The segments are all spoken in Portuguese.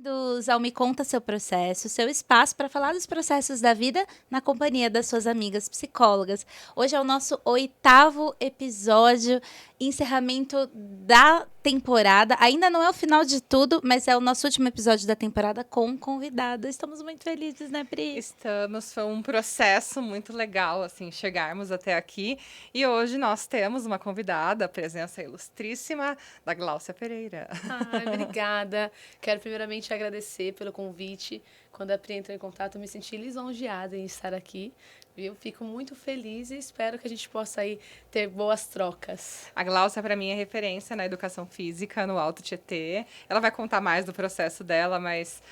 Bem-vindos ao Me Conta Seu Processo, seu espaço para falar dos processos da vida na companhia das suas amigas psicólogas. Hoje é o nosso 8º episódio, encerramento da temporada. Ainda não é o final de tudo, mas é o nosso último episódio da temporada com convidada. Estamos muito felizes, né, Pri? Estamos, foi um processo muito legal, assim, chegarmos até aqui. E hoje nós temos uma convidada, a presença ilustríssima da Gláucia Pereira. Ai, obrigada. Quero primeiramente agradecer pelo convite. Quando a Pri entrou em contato, eu me senti lisonjeada em estar aqui. Eu fico muito feliz e espero que a gente possa aí ter boas trocas. A Gláucia, para mim, é referência na educação física, no Alto Tietê. Ela vai contar mais do processo dela, mas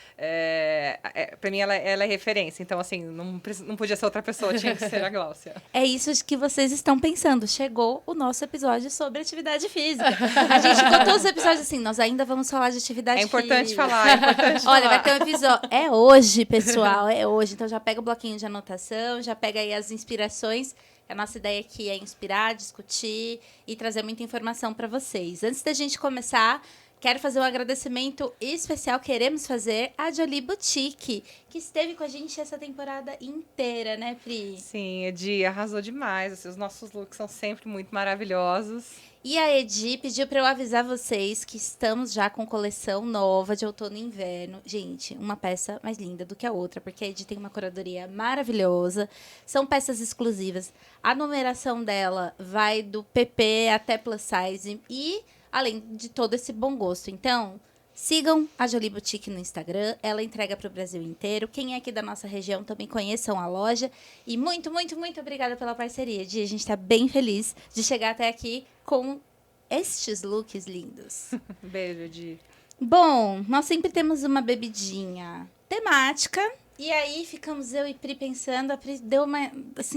para mim ela é referência. Então, assim, não podia ser outra pessoa, tinha que ser a Gláucia. É isso que vocês estão pensando. Chegou o nosso episódio sobre atividade física. A gente contou os episódios assim, nós ainda vamos falar de atividade física. É importante falar. Olha, vai ter um episódio. É hoje, pessoal, é hoje. Então já pega o bloquinho de anotação, já pega aí as inspirações. A nossa ideia aqui é inspirar, discutir e trazer muita informação para vocês. Antes da gente começar, quero fazer um agradecimento especial. Queremos fazer a Jolie Boutique, que esteve com a gente essa temporada inteira, né, Pri? Sim, Edi, arrasou demais. Assim, os nossos looks são sempre muito maravilhosos. E a Edi pediu para eu avisar vocês que estamos já com coleção nova de outono e inverno. Gente, uma peça mais linda do que a outra, porque a Edi tem uma curadoria maravilhosa. São peças exclusivas. A numeração dela vai do PP até plus size e além de todo esse bom gosto. Então, sigam a Jolie Boutique no Instagram. Ela entrega para o Brasil inteiro. Quem é aqui da nossa região também conheçam a loja. E muito, muito, muito obrigada pela parceria, Di. A gente está bem feliz de chegar até aqui com estes looks lindos. Beijo, Edi. Bom, nós sempre temos uma bebidinha temática. E aí ficamos eu e Pri pensando. A Pri deu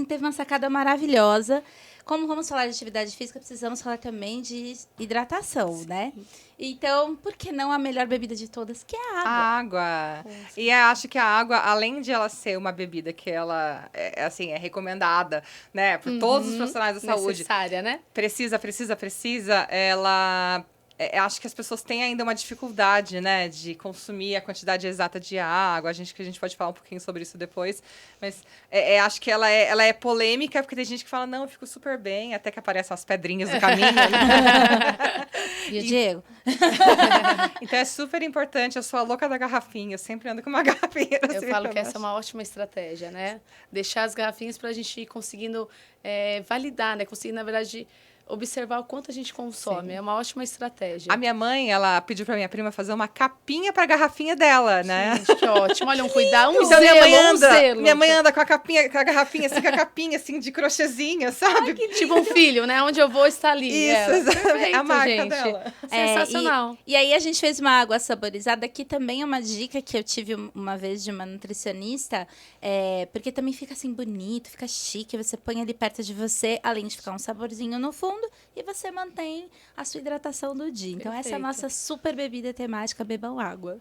teve uma sacada maravilhosa. Como vamos falar de atividade física, precisamos falar também de hidratação, Sim. né? Então, por que não a melhor bebida de todas, que é a água? A água. E eu acho que a água, além de ela ser uma bebida que ela é recomendada, né, por todos os profissionais da saúde. Necessária, né? Precisa, ela... acho que as pessoas têm ainda uma dificuldade, né, de consumir a quantidade exata de água. Que a gente pode falar um pouquinho sobre isso depois. Mas acho que ela é polêmica, porque tem gente que fala, não, eu fico super bem, até que aparecem as pedrinhas no caminho. Né? E o Diego? Então é super importante. Eu sou a louca da garrafinha, eu sempre ando com uma garrafinha. Eu falo que essa é uma ótima estratégia, né? Deixar as garrafinhas para a gente ir conseguindo validar, né? Conseguir, na verdade, observar o quanto a gente consome. Sim. É uma ótima estratégia. A minha mãe, ela pediu pra minha prima fazer uma capinha pra garrafinha dela, né? Gente, que ótimo. Olha, cuidar, então, minha mãe anda com a capinha, com a garrafinha, assim, com a capinha, assim, de crochêzinho, sabe? Ai, tipo um filho, né? Onde eu vou estar ali. Isso, exatamente. A marca dela. Sensacional. E aí a gente fez uma água saborizada, que também é uma dica que eu tive uma vez de uma nutricionista, porque também fica assim bonito, fica chique, você põe ali perto de você, além de ficar um saborzinho no fundo, e você mantém a sua hidratação do dia. Então, Perfeito. Essa é a nossa super bebida temática, bebam água.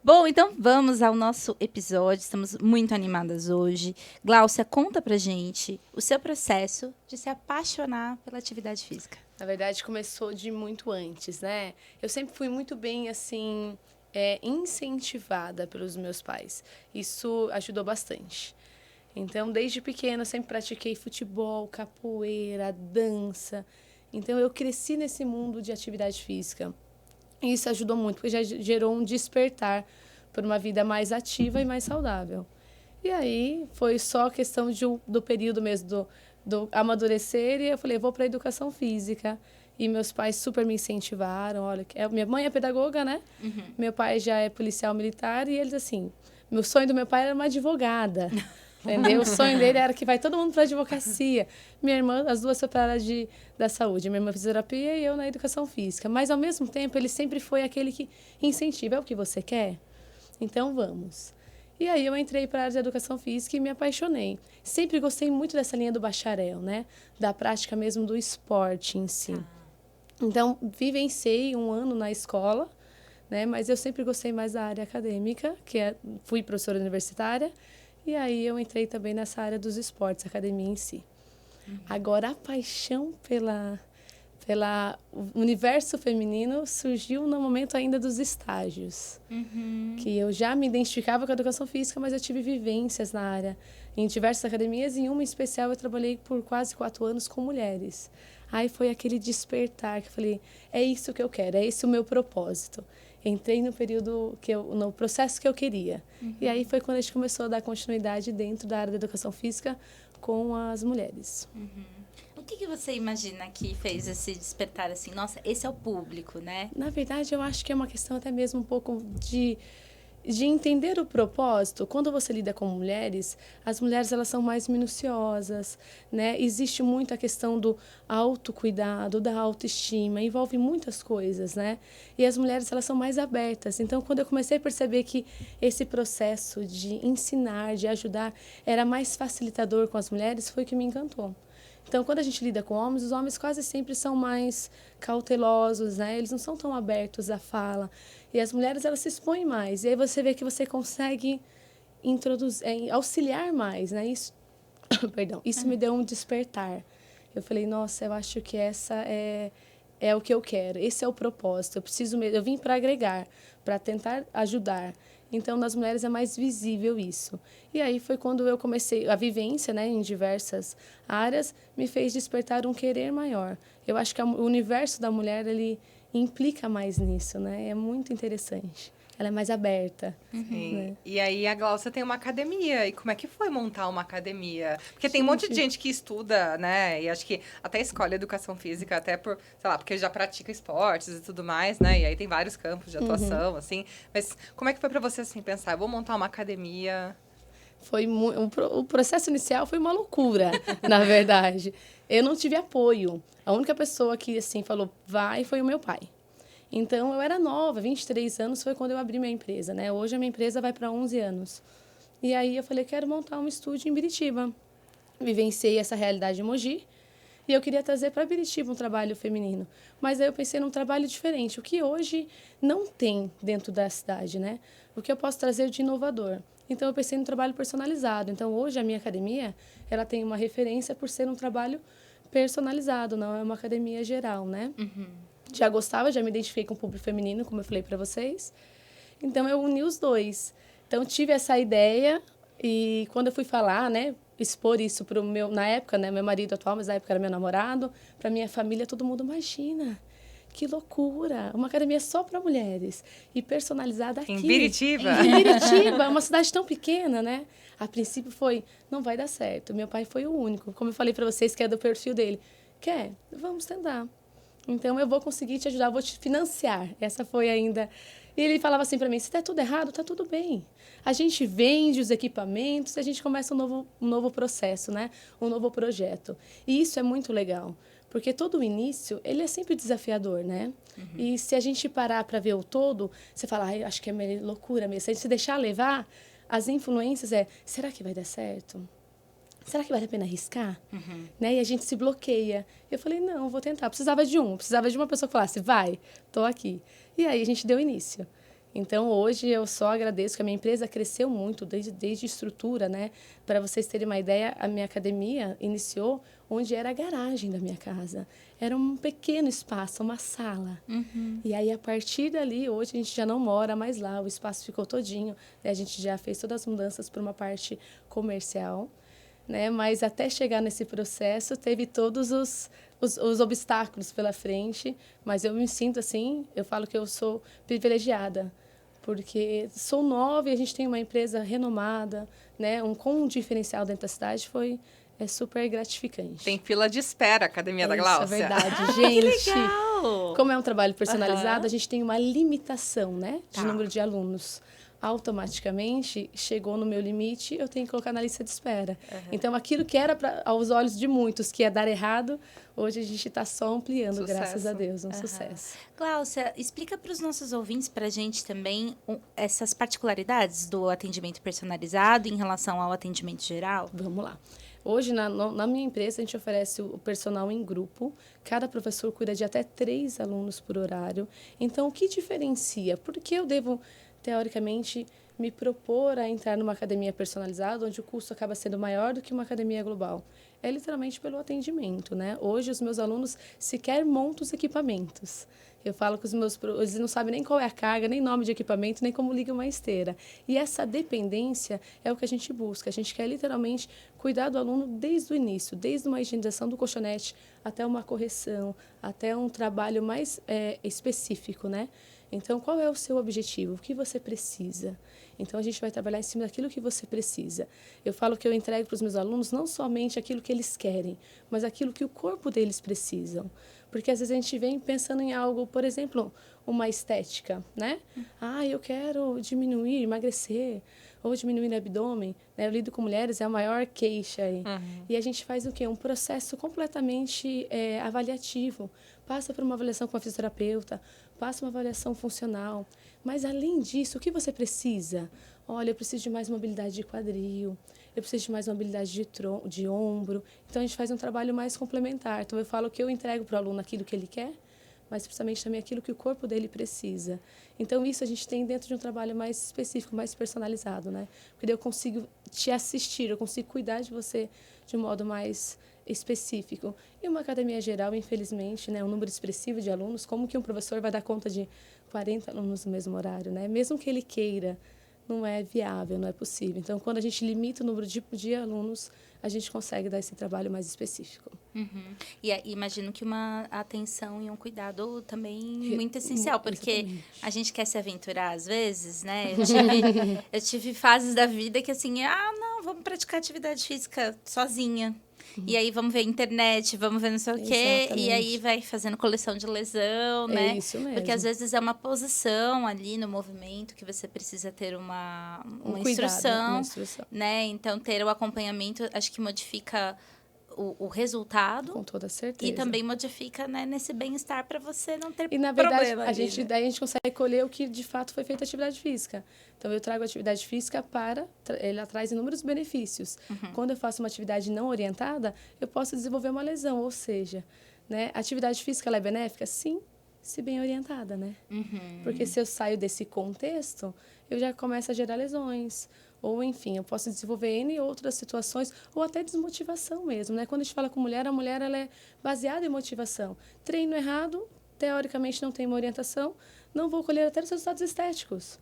Bom, então vamos ao nosso episódio. Estamos muito animadas hoje. Gláucia, conta pra gente o seu processo de se apaixonar pela atividade física. Na verdade, começou de muito antes, né? Eu sempre fui muito bem, assim, incentivada pelos meus pais. Isso ajudou bastante. Então, desde pequena, eu sempre pratiquei futebol, capoeira, dança. Então, eu cresci nesse mundo de atividade física. E isso ajudou muito, porque já gerou um despertar por uma vida mais ativa e mais saudável. E aí, foi só questão do período mesmo, do amadurecer, e eu falei, vou para a educação física. E meus pais super me incentivaram. Olha, minha mãe é pedagoga, né? Uhum. Meu pai já é policial militar, e eles, assim, meu sonho do meu pai era uma advogada. Entendeu? O sonho dele era que vai todo mundo para a advocacia. Minha irmã, as duas foram para a área da saúde. Minha irmã fisioterapia e eu na educação física. Mas, ao mesmo tempo, ele sempre foi aquele que incentiva. É o que você quer? Então, vamos. E aí, eu entrei para a área de educação física e me apaixonei. Sempre gostei muito dessa linha do bacharel, né? Da prática mesmo do esporte em si. Então, vivenciei um ano na escola, né? Mas eu sempre gostei mais da área acadêmica, fui professora universitária. E aí eu entrei também nessa área dos esportes, academia em si. Agora, a paixão pela o universo feminino surgiu no momento ainda dos estágios. Que eu já me identificava com a educação física, mas eu tive vivências na área, em diversas academias, e em uma em especial eu trabalhei por quase 4 anos com mulheres. Aí foi aquele despertar que eu falei, é isso que eu quero, é esse o meu propósito. Entrei no período no processo que eu queria. E aí foi quando a gente começou a dar continuidade dentro da área da educação física com as mulheres. O que você imagina que fez esse despertar assim? Nossa, esse é o público, né? Na verdade, eu acho que é uma questão até mesmo um pouco de entender o propósito. Quando você lida com mulheres, as mulheres elas são mais minuciosas, né? Existe muito a questão do autocuidado, da autoestima, envolve muitas coisas, né? E as mulheres elas são mais abertas. Então, quando eu comecei a perceber que esse processo de ensinar, de ajudar, era mais facilitador com as mulheres, foi que me encantou. Então, quando a gente lida com homens, os homens quase sempre são mais cautelosos, né? Eles não são tão abertos à fala. E as mulheres, elas se expõem mais. E aí você vê que você consegue auxiliar mais, né? Isso, perdão, isso me deu um despertar. Eu falei, nossa, eu acho que essa é o que eu quero. Esse é o propósito. Eu vim para agregar, para tentar ajudar. Então, nas mulheres é mais visível isso. E aí foi quando eu comecei, a vivência, né, em diversas áreas, me fez despertar um querer maior. Eu acho que o universo da mulher, ele implica mais nisso, né? É muito interessante. Ela é mais aberta. Sim. Né? E aí a Gláucia tem uma academia. E como é que foi montar uma academia? Porque tem um monte de gente que estuda, né? E acho que até escolhe educação física, até por, sei lá, porque já pratica esportes e tudo mais, né? E aí tem vários campos de atuação, assim. Mas como é que foi pra você, assim, pensar, eu vou montar uma academia? O processo inicial foi uma loucura, na verdade. Eu não tive apoio. A única pessoa que, assim, falou, vai, foi o meu pai. Então, eu era nova, 23 anos foi quando eu abri minha empresa, né? Hoje a minha empresa vai para 11 anos. E aí eu falei, quero montar um estúdio em Biritiba. Vivenciei essa realidade em Mogi e eu queria trazer para Biritiba um trabalho feminino. Mas aí eu pensei num trabalho diferente, o que hoje não tem dentro da cidade, né? O que eu posso trazer de inovador. Então, eu pensei num trabalho personalizado. Então, hoje a minha academia, ela tem uma referência por ser um trabalho personalizado, não é uma academia geral, né? Já gostava, já me identifiquei com o público feminino, como eu falei para vocês. Então, eu uni os dois. Então, tive essa ideia e quando eu fui falar, né, expor isso para o meu, na época, né, meu marido atual, mas na época era meu namorado, para minha família, todo mundo, imagina, que loucura, uma academia só para mulheres e personalizada aqui. Em Biritiba? Em Biritiba, uma cidade tão pequena, né? A princípio foi, não vai dar certo. Meu pai foi o único, como eu falei para vocês, que é do perfil dele. Quer? Vamos tentar. Então, eu vou conseguir te ajudar, vou te financiar. Essa foi ainda... E ele falava assim para mim, se está tudo errado, está tudo bem. A gente vende os equipamentos e a gente começa um novo processo, né? Um novo projeto. E isso é muito legal, porque todo o início, ele é sempre desafiador, né? E se a gente parar para ver o todo, você fala, acho que é meio loucura mesmo. Se a gente se deixar levar, as influências será que vai dar certo? Será que vale a pena arriscar? Né? E a gente se bloqueia. Eu falei, não, vou tentar. Precisava de uma pessoa que falasse, vai, estou aqui. E aí a gente deu início. Então, hoje, eu só agradeço que a minha empresa cresceu muito, desde estrutura, né? Para vocês terem uma ideia, a minha academia iniciou onde era a garagem da minha casa. Era um pequeno espaço, uma sala. E aí, a partir dali, hoje, a gente já não mora mais lá. O espaço ficou todinho. A gente já fez todas as mudanças para uma parte comercial. Né? Mas até chegar nesse processo, teve todos os obstáculos pela frente. Mas eu me sinto assim, eu falo que eu sou privilegiada. Porque sou nova e a gente tem uma empresa renomada, né? Com um diferencial dentro da cidade, é super gratificante. Tem fila de espera, a Academia da Gláucia. Isso é verdade, gente. Que legal! Como é um trabalho personalizado, a gente tem uma limitação, né? De número de alunos. Automaticamente, chegou no meu limite, eu tenho que colocar na lista de espera. Então, aquilo que era aos olhos de muitos que ia dar errado, hoje a gente está só ampliando, Sucesso. graças a Deus, sucesso. Gláucia, explica para os nossos ouvintes, para a gente também, essas particularidades do atendimento personalizado em relação ao atendimento geral. Vamos lá. Hoje, na minha empresa, a gente oferece o personal em grupo. Cada professor cuida de até 3 alunos por horário. Então, o que diferencia? Por que eu devo teoricamente, me propor a entrar numa academia personalizada, onde o custo acaba sendo maior do que uma academia global? É literalmente pelo atendimento, né? Hoje, os meus alunos sequer montam os equipamentos. Eu falo que eles não sabem nem qual é a carga, nem nome de equipamento, nem como liga uma esteira. E essa dependência é o que a gente busca. A gente quer literalmente cuidar do aluno desde o início, desde uma higienização do colchonete até uma correção, até um trabalho mais específico, né? Então, qual é o seu objetivo? O que você precisa? Então, a gente vai trabalhar em cima daquilo que você precisa. Eu falo que eu entrego para os meus alunos não somente aquilo que eles querem, mas aquilo que o corpo deles precisam. Porque, às vezes, a gente vem pensando em algo, por exemplo, uma estética, né? Eu quero diminuir, emagrecer, ou diminuir o abdômen. Né? Eu lido com mulheres, é a maior queixa aí. E a gente faz o quê? Um processo completamente avaliativo. Passa por uma avaliação com a fisioterapeuta, passa uma avaliação funcional. Mas, além disso, o que você precisa? Olha, eu preciso de mais mobilidade de quadril, eu preciso de mais mobilidade de ombro. Então, a gente faz um trabalho mais complementar. Então, eu falo que eu entrego para o aluno aquilo que ele quer, mas principalmente também aquilo que o corpo dele precisa. Então, isso a gente tem dentro de um trabalho mais específico, mais personalizado, né? Porque daí eu consigo te assistir, eu consigo cuidar de você de um modo mais específico. E uma academia geral, infelizmente, né, um número expressivo de alunos, como que um professor vai dar conta de 40 alunos no mesmo horário, né? Mesmo que ele queira, não é viável, não é possível. Então, quando a gente limita o número de alunos, a gente consegue dar esse trabalho mais específico. E imagino que uma atenção e um cuidado também muito essencial, porque Exatamente. a gente quer se aventurar às vezes, né? Eu tive fases da vida que assim, não, vamos praticar atividade física sozinha. E aí vamos ver internet, vamos ver não sei o quê. Exatamente. E aí vai fazendo coleção de lesão, né? É isso mesmo. Porque às vezes é uma posição ali no movimento que você precisa ter uma Cuidado, instrução, né? Então ter o acompanhamento acho que modifica o resultado. Com toda certeza. E também modifica, né, nesse bem-estar para você não ter E, na verdade, problema ali, né? daí a gente consegue colher o que, de fato, foi feita a atividade física. Então, eu trago a atividade física ela traz inúmeros benefícios. Quando eu faço uma atividade não orientada, eu posso desenvolver uma lesão, ou seja, né, a atividade física ela é benéfica? Sim, se bem orientada, né? Porque se eu saio desse contexto, eu já começo a gerar lesões. Ou, enfim, eu posso desenvolver N outras situações, ou até desmotivação mesmo, né? Quando a gente fala com mulher, a mulher ela é baseada em motivação. Treino errado, teoricamente não tem uma orientação, não vou colher até os resultados estéticos.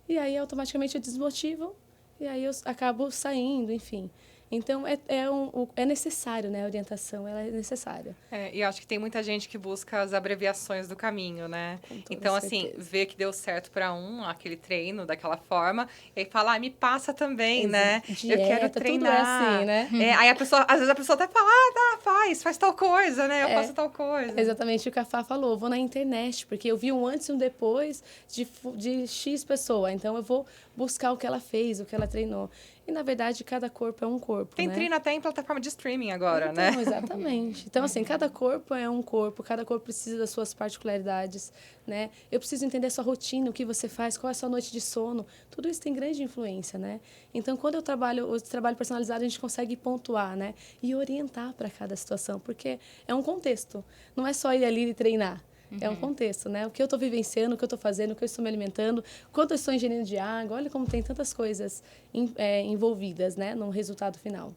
E aí, automaticamente, eu desmotivo, e aí eu acabo saindo, enfim. Então, é necessário, né? A orientação, ela é necessária. E eu acho que tem muita gente que busca as abreviações do caminho, né? Com toda Então, assim, certeza. vê que deu certo para aquele treino daquela forma, e aí fala, me passa também, né? Dieta, eu quero tudo é treinar. assim, né? Aí às vezes a pessoa até fala, faz tal coisa, né? Eu faço tal coisa. Exatamente o que a Fá falou. Eu vou na internet, porque eu vi um antes e um depois de X pessoa. Então, eu vou buscar o que ela fez, o que ela treinou. E, na verdade, cada corpo é um corpo, Tem né? treino até em plataforma de streaming agora, Então, né? exatamente. Então, assim, cada corpo é um corpo, cada corpo precisa das suas particularidades, né? Eu preciso entender a sua rotina, o que você faz, qual é a sua noite de sono. Tudo isso tem grande influência, né? Então, quando eu trabalho personalizado, a gente consegue pontuar, né? E orientar para cada situação, porque é um contexto. Não é só ir ali e treinar. É um contexto, né? O que eu estou vivenciando, o que eu estou fazendo, o que eu estou me alimentando, quanto eu estou ingerindo de água. Olha como tem tantas coisas envolvidas, né? No resultado final.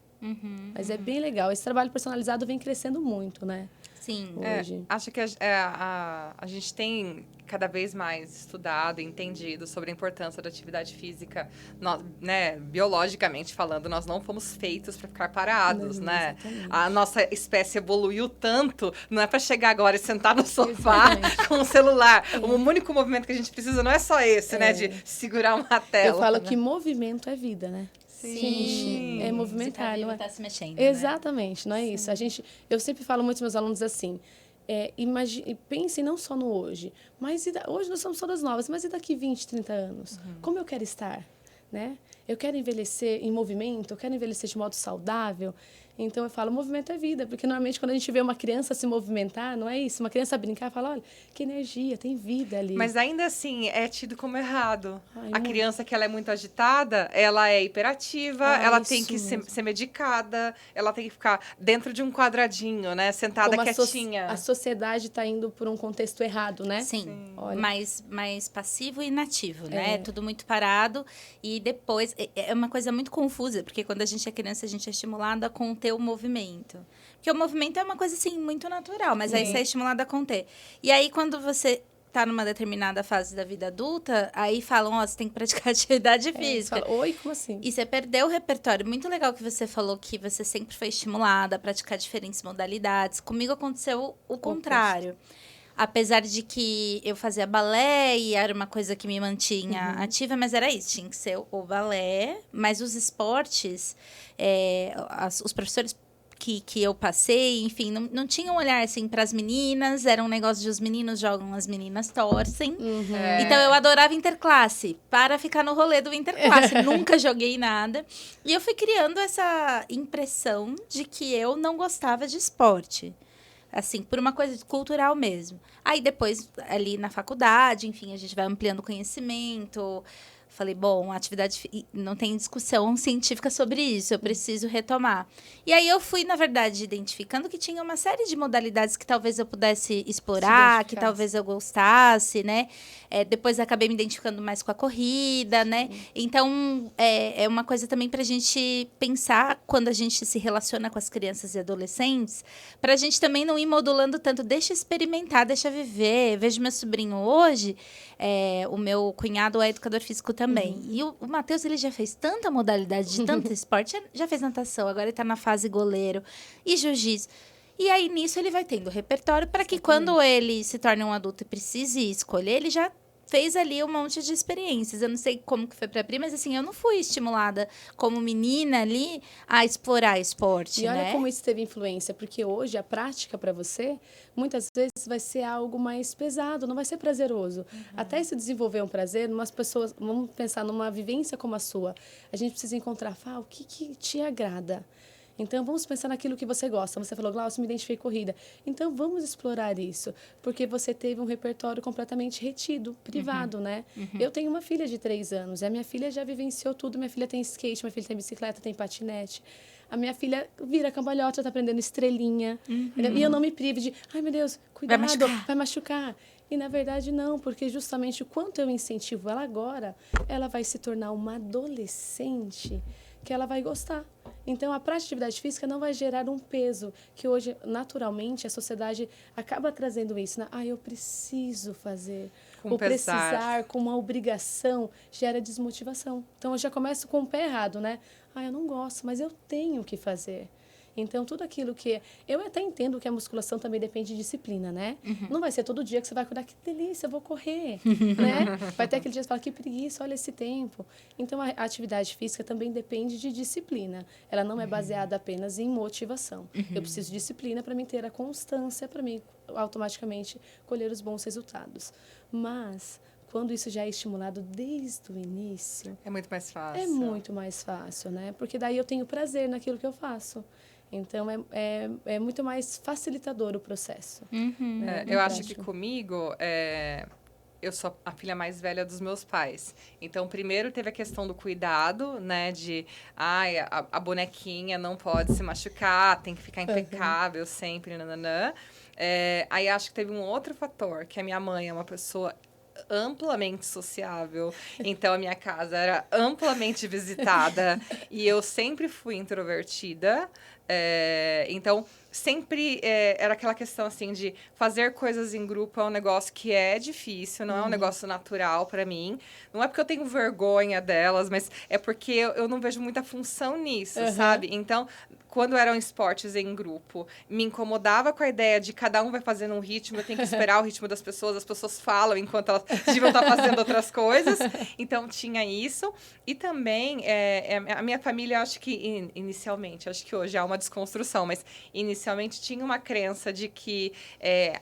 Mas é bem legal. Esse trabalho personalizado vem crescendo muito, né? Sim. Hoje. Acho que a gente tem cada vez mais estudado e entendido sobre a importância da atividade física. Nós, né, biologicamente falando, nós não fomos feitos para ficar parados, né? Exatamente. A nossa espécie evoluiu tanto, não é para chegar agora e sentar no sofá Exatamente. com o celular. O único movimento que a gente precisa não é só esse, né? De segurar uma tela. Eu falo né? que movimento é vida, né? Sim. É movimentar, Você não é? tá se mexendo, Exatamente, não é isso. Eu sempre falo muito para meus alunos assim, pensem não só no hoje, mas hoje nós somos todas novas, mas e daqui 20, 30 anos? Como eu quero estar? Né? eu quero envelhecer em movimento, eu quero envelhecer de modo saudável. Então, eu falo, movimento é vida, porque normalmente quando a gente vê uma criança se movimentar, não é isso? Uma criança brincar, fala, olha, que energia, tem vida ali. Mas ainda assim, é tido como errado. Ai, A criança que ela é muito agitada, ela é hiperativa, ela tem que ser medicada, ela tem que ficar dentro de um quadradinho, né? Sentada como quietinha. A sociedade está indo por um contexto errado, né? Sim, Olha. mais passivo e inativo, né? Tudo muito parado. E depois, é uma coisa muito confusa, porque quando a gente é criança, a gente é estimulada a conter o movimento. Porque o movimento é uma coisa, assim, muito natural, mas aí você é estimulada a conter. E aí, quando você tá numa determinada fase da vida adulta, aí falam, ó, você tem que praticar atividade física. Fala, oi, como assim? E você perdeu o repertório. Muito legal que você falou que você sempre foi estimulada a praticar diferentes modalidades. Comigo aconteceu o contrário. Apesar de que eu fazia balé e era uma coisa que me mantinha ativa, mas era isso, tinha que ser o balé. Mas os esportes, os professores que eu passei, enfim, não tinha um olhar assim para as meninas, era um negócio de os meninos jogam, as meninas torcem. Então eu adorava interclasse, para ficar no rolê do interclasse. Nunca joguei nada. E eu fui criando essa impressão de que eu não gostava de esporte. Assim, por uma coisa cultural mesmo. Aí depois, ali na faculdade, enfim, a gente vai ampliando o conhecimento. Falei, bom, não tem discussão científica sobre isso, eu preciso retomar. E aí eu fui, na verdade, identificando que tinha uma série de modalidades que talvez eu pudesse explorar, que talvez eu gostasse, né? Depois acabei me identificando mais com a corrida, né? Então, é uma coisa também pra gente pensar quando a gente se relaciona com as crianças e adolescentes, pra gente também não ir modulando tanto, deixa experimentar, deixa viver. Vejo meu sobrinho hoje, o meu cunhado é educador físico também. E o Matheus, ele já fez tanta modalidade de tanto esporte, já fez natação, agora ele tá na fase goleiro e jiu-jitsu. E aí, nisso, ele vai tendo repertório para que quando ele se torne um adulto e precise escolher, ele já fez ali um monte de experiências. Eu não sei como que foi pra Pri, mas assim, eu não fui estimulada como menina ali a explorar esporte, E olha né? como isso teve influência, porque hoje a prática para você, muitas vezes vai ser algo mais pesado, não vai ser prazeroso. Até se desenvolver um prazer, umas pessoas, vamos pensar numa vivência como a sua, a gente precisa encontrar, o que te agrada? Então, vamos pensar naquilo que você gosta. Você falou, Glaucio, me identifiquei com corrida. Então, vamos explorar isso. Porque você teve um repertório completamente retido, privado, né? Eu tenho uma filha de 3 anos. A minha filha já vivenciou tudo. Minha filha tem skate, minha filha tem bicicleta, tem patinete. A minha filha vira cambalhota, tá aprendendo estrelinha. E eu não me privo de, ai, meu Deus, cuidado, vai machucar. E, na verdade, não, porque justamente o quanto eu incentivo ela agora, ela vai se tornar uma adolescente que ela vai gostar. Então, a prática de atividade física não vai gerar um peso, que hoje, naturalmente, a sociedade acaba trazendo isso, né? Eu preciso fazer. Com o pesar. precisar, com uma obrigação, gera desmotivação. Então, eu já começo com o pé errado, né? Eu não gosto, mas eu tenho que fazer. Então, tudo aquilo que... Eu até entendo que a musculação também depende de disciplina, né? Não vai ser todo dia que você vai acordar, que delícia, eu vou correr, né? Vai ter aquele dia que você fala, que preguiça, olha esse tempo. Então, a atividade física também depende de disciplina. Ela não é baseada apenas em motivação. Eu preciso de disciplina para mim ter a constância, para mim automaticamente colher os bons resultados. Mas... quando isso já é estimulado desde o início... é muito mais fácil. É muito mais fácil, né? Porque daí eu tenho prazer naquilo que eu faço. Então, é muito mais facilitador o processo. Né? Eu acho que comigo, eu sou a filha mais velha dos meus pais. Então, primeiro teve a questão do cuidado, né? De, a bonequinha não pode se machucar, tem que ficar impecável sempre, nananã. Aí, acho que teve um outro fator, que a minha mãe é uma pessoa amplamente sociável, então a minha casa era amplamente visitada e eu sempre fui introvertida, então sempre era aquela questão assim de fazer coisas em grupo é um negócio que é difícil, não é um negócio natural para mim, não é porque eu tenho vergonha delas, mas é porque eu não vejo muita função nisso, sabe? Então, quando eram esportes em grupo, me incomodava com a ideia de cada um vai fazendo um ritmo, eu tenho que esperar o ritmo das pessoas, as pessoas falam enquanto elas deviam estar fazendo outras coisas. Então, tinha isso. E também, a minha família, acho que, inicialmente, acho que hoje há uma desconstrução, mas inicialmente tinha uma crença de que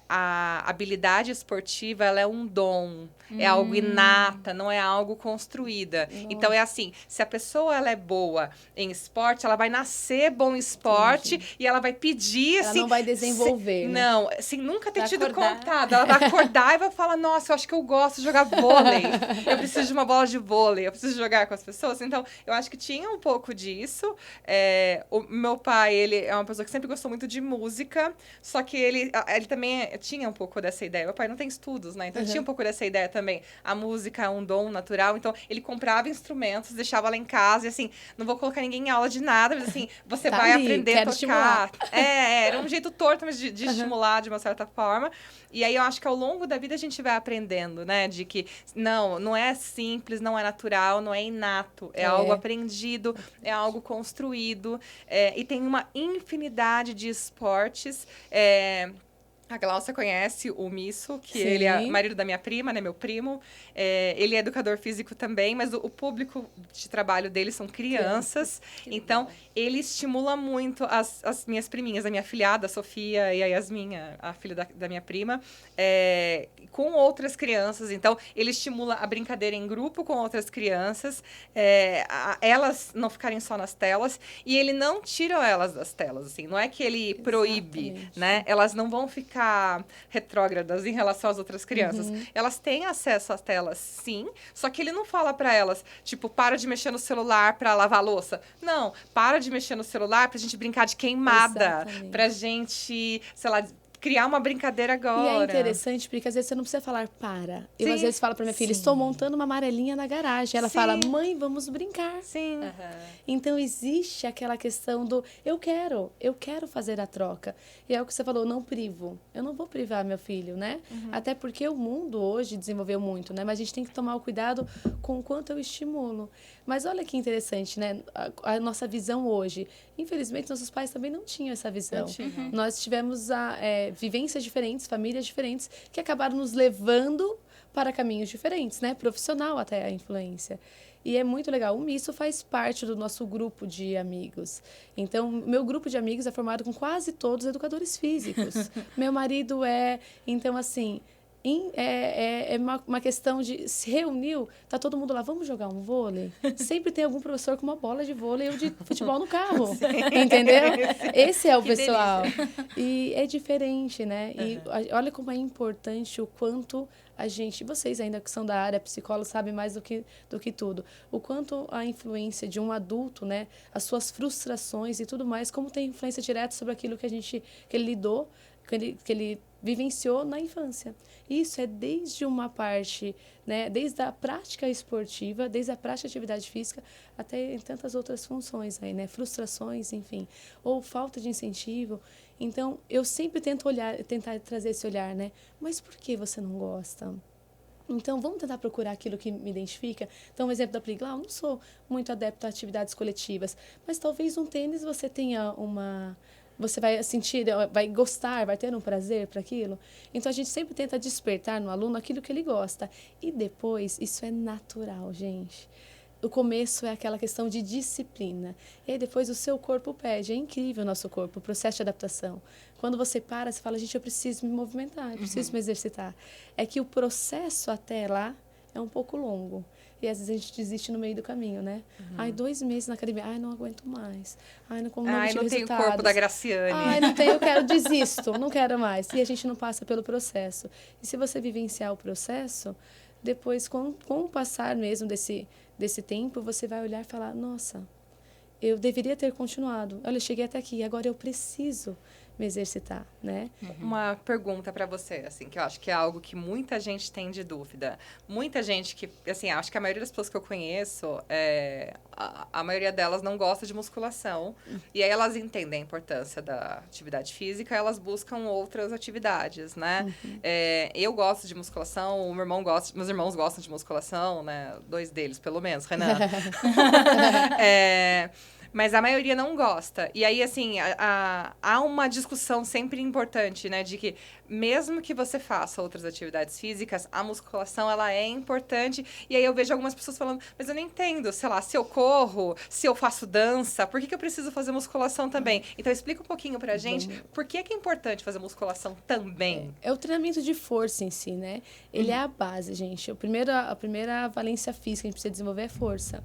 a habilidade esportiva ela é um dom, é algo inata, não é algo construída. Então é assim, se a pessoa ela é boa em esporte, ela vai nascer bom em esporte e ela vai pedir Ela assim, não vai desenvolver, né? não, sem nunca ter Vai tido acordar. contato. Ela vai acordar e vai falar, nossa, eu acho que eu gosto de jogar vôlei. Eu preciso de uma bola de vôlei, eu preciso jogar com as pessoas. Então, eu acho que tinha um pouco disso. O meu pai, ele é uma pessoa que sempre gostou muito de música, só que ele também tinha um pouco dessa ideia. Meu pai não tem estudos, né? Então, ele tinha um pouco dessa ideia também. A música é um dom natural. Então, ele comprava instrumentos, deixava lá em casa e assim, não vou colocar ninguém em aula de nada, mas assim, você Tá vai ali, aprender a quero tocar. estimular. Era um jeito torto, mas de estimular de uma certa forma. E aí eu acho que ao longo da vida a gente vai aprendendo, né? De que não é simples, não é natural, não é inato. É algo aprendido, é algo construído. E tem uma infinidade de esportes. A Glaucia conhece o Misso, que ele é Sim. marido da minha prima, né? Meu primo. Ele é educador físico também, mas o público de trabalho dele são crianças. Então, ele estimula muito as minhas priminhas, a minha filhada, a Sofia e a Yasmin, a filha da minha prima, com outras crianças. Então, ele estimula a brincadeira em grupo com outras crianças, elas não ficarem só nas telas, e ele não tira elas das telas, assim. Não é que ele proíbe, Exatamente. né? Elas não vão ficar retrógradas em relação às outras crianças. Elas têm acesso às telas, sim, só que ele não fala pra elas, tipo, para de mexer no celular pra lavar a louça. Não, para de mexer no celular pra gente brincar de queimada, Exatamente. pra gente, sei lá, criar uma brincadeira agora. E é interessante porque às vezes você não precisa falar para. Eu Sim. às vezes falo pra minha filha, estou montando uma amarelinha na garagem. Ela Sim. fala, mãe, vamos brincar. Sim. Então existe aquela questão do eu quero fazer a troca. E é o que você falou, não privo. Eu não vou privar meu filho, né? Até porque o mundo hoje desenvolveu muito, né? Mas a gente tem que tomar o cuidado com o quanto eu estimulo. Mas olha que interessante, né? A nossa visão hoje. Infelizmente, nossos pais também não tinham essa visão. Nós tivemos vivências diferentes, famílias diferentes, que acabaram nos levando para caminhos diferentes, né? Profissional até a influência. E é muito legal. O Misso faz parte do nosso grupo de amigos. Então, meu grupo de amigos é formado com quase todos educadores físicos. Meu marido é... Então, assim... É uma questão de se reuniu, tá todo mundo lá, vamos jogar um vôlei? Sempre tem algum professor com uma bola de vôlei ou de futebol no carro, entendeu? Esse é o pessoal. E é diferente, né? E olha como é importante o quanto a gente, vocês ainda que são da área, psicólogos, sabem mais do que tudo, o quanto a influência de um adulto, né? As suas frustrações e tudo mais, como tem influência direta sobre aquilo que ele lidou, que ele vivenciou na infância. Isso é desde uma parte, né, desde a prática esportiva, desde a prática de atividade física, até em tantas outras funções aí, né, frustrações, enfim, ou falta de incentivo. Então, eu sempre tento tentar trazer esse olhar, né, mas por que você não gosta? Então, vamos tentar procurar aquilo que me identifica. Então, um exemplo da Pliglau, eu não sou muito adepto a atividades coletivas, mas talvez um tênis você tenha você vai sentir, vai gostar, vai ter um prazer para aquilo. Então, a gente sempre tenta despertar no aluno aquilo que ele gosta. E depois, isso é natural, gente. O começo é aquela questão de disciplina. E aí, depois, o seu corpo pede. É incrível o nosso corpo, o processo de adaptação. Quando você para, você fala, gente, eu preciso me movimentar, eu preciso me exercitar. É que o processo até lá é um pouco longo. E às vezes a gente desiste no meio do caminho, né? Ai, 2 meses na academia. Ai, não aguento mais. Ai, não tenho o corpo da Graciane. Ai, não tenho, eu quero, desisto. Não quero mais. E a gente não passa pelo processo. E se você vivenciar o processo, depois, com o passar mesmo desse tempo, você vai olhar e falar, nossa, eu deveria ter continuado. Olha, eu cheguei até aqui, agora eu preciso me exercitar, né? Uma pergunta para você, assim, que eu acho que é algo que muita gente tem de dúvida. Muita gente que, assim, acho que a maioria das pessoas que eu conheço, a maioria delas não gosta de musculação. E aí elas entendem a importância da atividade física, elas buscam outras atividades, né? Eu gosto de musculação, meus irmãos gostam de musculação, né? 2 deles, pelo menos, Renan. mas a maioria não gosta. E aí, assim, há uma discussão sempre importante, né? De que mesmo que você faça outras atividades físicas, a musculação, ela é importante. E aí eu vejo algumas pessoas falando, mas eu não entendo, sei lá, se eu corro, se eu faço dança, por que eu preciso fazer musculação também? Então, explica um pouquinho pra gente por que é importante fazer musculação também. É o treinamento de força em si, né? Ele é a base, gente. A primeira valência física que a gente precisa desenvolver é força.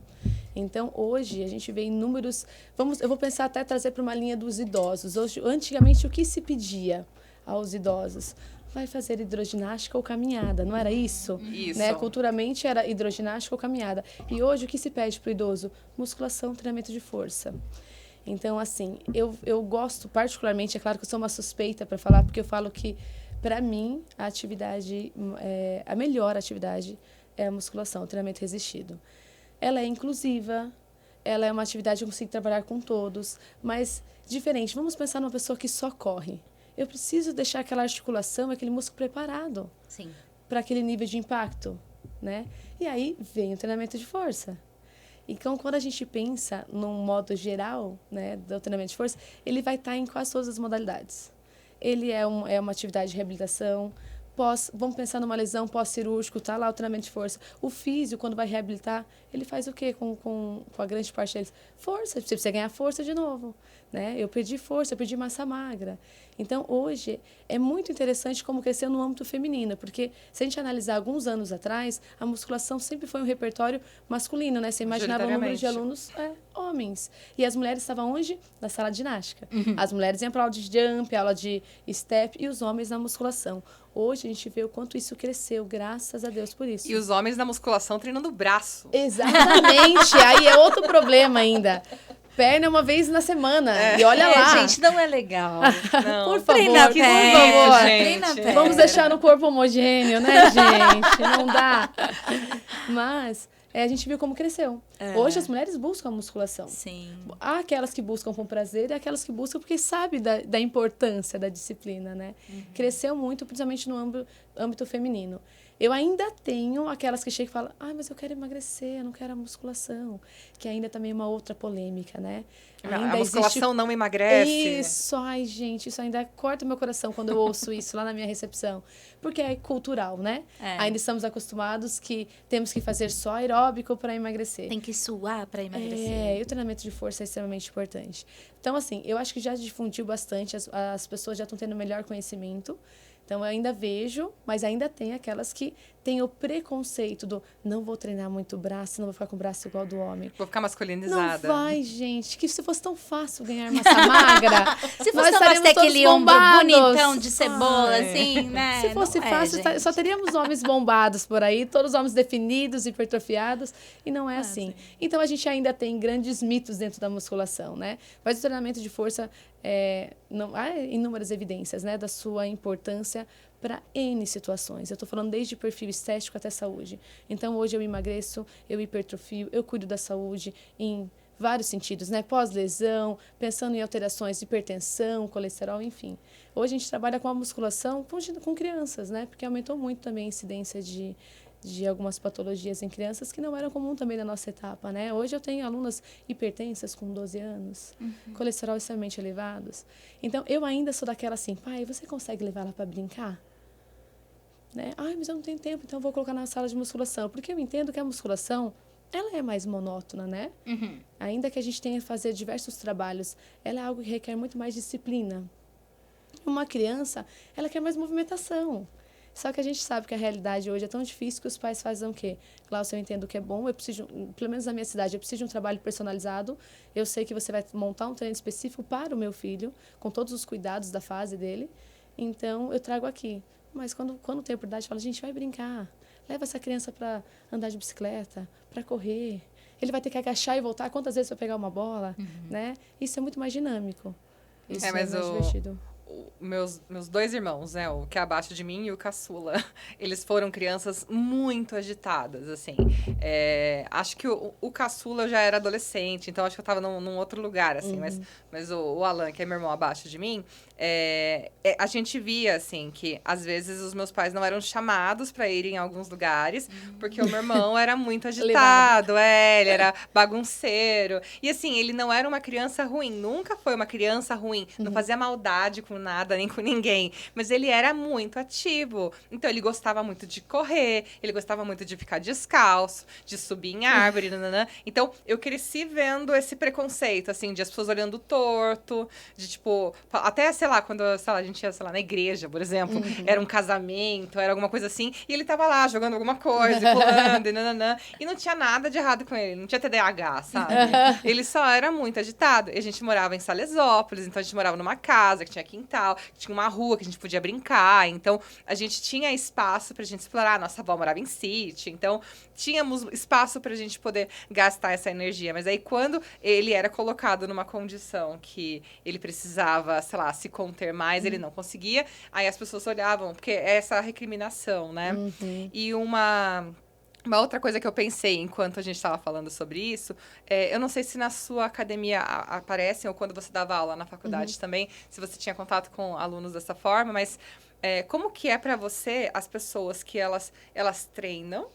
Então, hoje, a gente vê inúmeros... Eu vou pensar até trazer para uma linha dos idosos. Antigamente, o que se pedia aos idosos? Vai fazer hidroginástica ou caminhada, não era isso? Isso. Né? Culturalmente, era hidroginástica ou caminhada. E hoje, o que se pede para o idoso? Musculação, treinamento de força. Então, assim, eu gosto particularmente, é claro que eu sou uma suspeita para falar, porque eu falo que, para mim, a melhor atividade é a musculação, o treinamento resistido. Ela é inclusiva, ela é uma atividade que eu consigo trabalhar com todos, mas diferente. Vamos pensar numa pessoa que só corre. Eu preciso deixar aquela articulação, aquele músculo preparado para aquele nível de impacto, né? E aí vem o treinamento de força. Então, quando a gente pensa num modo geral, né, do treinamento de força, ele vai estar em quase todas as modalidades. Ele é uma atividade de reabilitação. Vamos pensar numa lesão pós-cirúrgico, tá lá o treinamento de força. O físio, quando vai reabilitar, ele faz o quê com a grande parte deles? Força, você precisa ganhar força de novo. Né? Eu perdi força, eu perdi massa magra. Então, hoje, é muito interessante como cresceu no âmbito feminino, porque se a gente analisar alguns anos atrás, a musculação sempre foi um repertório masculino, né? Você imaginava o número de alunos homens. E as mulheres estavam onde? Na sala de ginástica. As mulheres iam para aula de jump, aula de step, e os homens na musculação. Hoje, a gente vê o quanto isso cresceu, graças a Deus por isso. E os homens na musculação treinando o braço. Exatamente! Aí é outro problema ainda. Perna uma vez na semana. E olha lá. Gente, não é legal. Não. Por favor, Treina por perna, favor. treina perna. Vamos deixar no corpo homogêneo, né, gente? Não dá. Mas a gente viu como cresceu. Hoje as mulheres buscam a musculação. Sim. Há aquelas que buscam com prazer e aquelas que buscam porque sabem da importância da disciplina, né? Cresceu muito, principalmente no âmbito feminino. Eu ainda tenho aquelas que chegam e falam, mas eu quero emagrecer, eu não quero a musculação. Que ainda também é uma outra polêmica, né? A musculação não emagrece. Isso, ai, gente, isso ainda corta meu coração quando eu ouço isso lá na minha recepção. Porque é cultural, né? Ainda estamos acostumados que temos que fazer só aeróbico para emagrecer. Tem que suar para emagrecer. E o treinamento de força é extremamente importante. Então, assim, eu acho que já difundiu bastante, as pessoas já estão tendo melhor conhecimento. Então, eu ainda vejo, mas ainda tem aquelas que têm o preconceito do não vou treinar muito o braço, não vou ficar com o braço igual ao do homem. Vou ficar masculinizada. Não vai, gente. Que se fosse tão fácil ganhar massa magra, se fosse tão ter aquele ombro bonitão de cebola, assim, né? Se fosse fácil, só teríamos homens bombados por aí, todos homens definidos, hipertrofiados, e não é assim. Então, a gente ainda tem grandes mitos dentro da musculação, né? Mas o treinamento de força, não, há inúmeras evidências, né, da sua importância para N situações. Eu estou falando desde perfil estético até saúde. Então, hoje eu emagreço, eu hipertrofio, eu cuido da saúde em vários sentidos, né? Pós-lesão, pensando em alterações de hipertensão, colesterol, enfim. Hoje a gente trabalha com a musculação com crianças, né? Porque aumentou muito também a incidência de algumas patologias em crianças que não eram comum também na nossa etapa, né? Hoje eu tenho alunas hipertensas com 12 anos, colesterol extremamente elevados. Então, eu ainda sou daquela assim, pai, você consegue levar ela para brincar? Né? Mas eu não tenho tempo, então eu vou colocar na sala de musculação. Porque eu entendo que a musculação, ela é mais monótona, né? Ainda que a gente tenha que fazer diversos trabalhos, ela é algo que requer muito mais disciplina. Uma criança, ela quer mais movimentação. Só que a gente sabe que a realidade hoje é tão difícil que os pais fazem o quê? Cláudio, eu entendo que é bom, eu preciso, pelo menos na minha cidade, eu preciso de um trabalho personalizado. Eu sei que você vai montar um treino específico para o meu filho, com todos os cuidados da fase dele. Então, eu trago aqui. Mas quando tem oportunidade, fala, gente, vai brincar. Leva essa criança para andar de bicicleta, para correr. Ele vai ter que agachar e voltar. Quantas vezes vai pegar uma bola? Né? Isso é muito mais dinâmico. Isso é mais divertido. meus dois irmãos, né? O que é abaixo de mim e o caçula. Eles foram crianças muito agitadas, assim. Acho que o caçula eu já era adolescente, então acho que eu tava num outro lugar, assim. Mas o Alan, que é meu irmão abaixo de mim, a gente via, assim, que às vezes os meus pais não eram chamados para ir em alguns lugares, porque o meu irmão era muito agitado, ele era bagunceiro. E assim, ele não era uma criança ruim, nunca foi uma criança ruim, não fazia maldade com nada, nem com ninguém. Mas ele era muito ativo. Então, ele gostava muito de correr, ele gostava muito de ficar descalço, de subir em árvore, nananã. Então, eu cresci vendo esse preconceito, assim, de as pessoas olhando torto, de tipo, até, sei lá, quando, sei lá, a gente ia, sei lá, na igreja, por exemplo, era um casamento, era alguma coisa assim, e ele tava lá jogando alguma coisa, e pulando, e nananã. E não tinha nada de errado com ele, não tinha TDAH, sabe? Ele só era muito agitado. E a gente morava em Salesópolis, então a gente morava numa casa que tinha quintal, que tinha uma rua que a gente podia brincar. Então, a gente tinha espaço pra gente explorar. Nossa avó morava em sítio, então tínhamos espaço pra gente poder gastar essa energia. Mas aí, quando ele era colocado numa condição que ele precisava, sei lá, se conter mais, ele não conseguia, aí as pessoas olhavam, porque é essa recriminação, né? E uma outra coisa que eu pensei enquanto a gente estava falando sobre isso, eu não sei se na sua academia aparecem, ou quando você dava aula na faculdade também, se você tinha contato com alunos dessa forma, mas como que é para você as pessoas que elas treinam,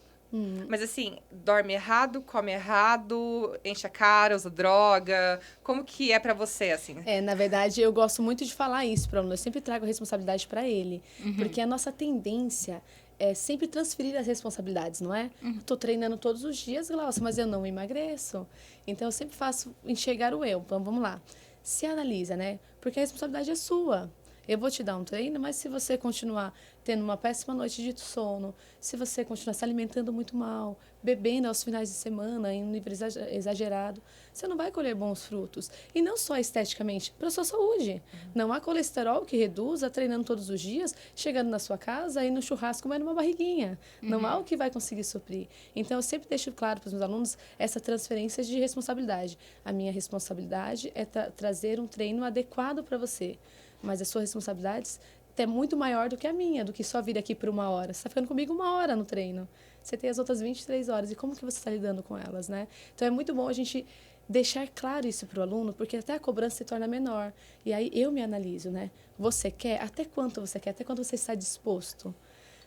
mas assim, dorme errado, come errado, enche a cara, usa droga, como que é para você, assim? Na verdade, eu gosto muito de falar isso para o aluno, eu sempre trago a responsabilidade para ele, porque a nossa tendência é sempre transferir as responsabilidades, não é? Estou treinando todos os dias, Glaucia, mas eu não emagreço. Então, eu sempre faço enxergar o eu. Então, vamos lá. Se analisa, né? Porque a responsabilidade é sua. Eu vou te dar um treino, mas se você continuar tendo uma péssima noite de sono, se você continuar se alimentando muito mal, bebendo aos finais de semana em um nível exagerado, você não vai colher bons frutos. E não só esteticamente, para a sua saúde. Não há colesterol que reduza treinando todos os dias, chegando na sua casa e no churrasco comendo uma barriguinha. Não há o que vai conseguir suprir. Então, eu sempre deixo claro para os meus alunos essa transferência de responsabilidade. A minha responsabilidade é trazer um treino adequado para você. Mas as suas responsabilidades é muito maior do que a minha, do que só vir aqui por 1 hora. Você está ficando comigo 1 hora no treino. Você tem as outras 23 horas. E como que você está lidando com elas, né? Então, é muito bom a gente deixar claro isso para o aluno, porque até a cobrança se torna menor. E aí, eu me analiso, né? Você quer? Até quanto você quer? Até quanto você está disposto?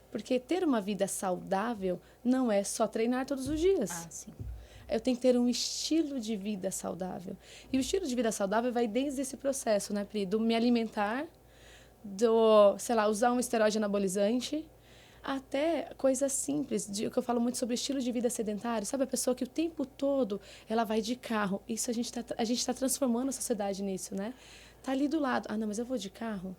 Porque ter uma vida saudável não é só treinar todos os dias. Sim. Eu tenho que ter um estilo de vida saudável. E o estilo de vida saudável vai desde esse processo, né, Pri? Do me alimentar, sei lá, usar um esteroide anabolizante, até coisas simples, que eu falo muito sobre estilo de vida sedentário. Sabe, a pessoa que o tempo todo ela vai de carro. Isso a gente tá transformando a sociedade nisso, né? Tá ali do lado. Ah, não, mas eu vou de carro?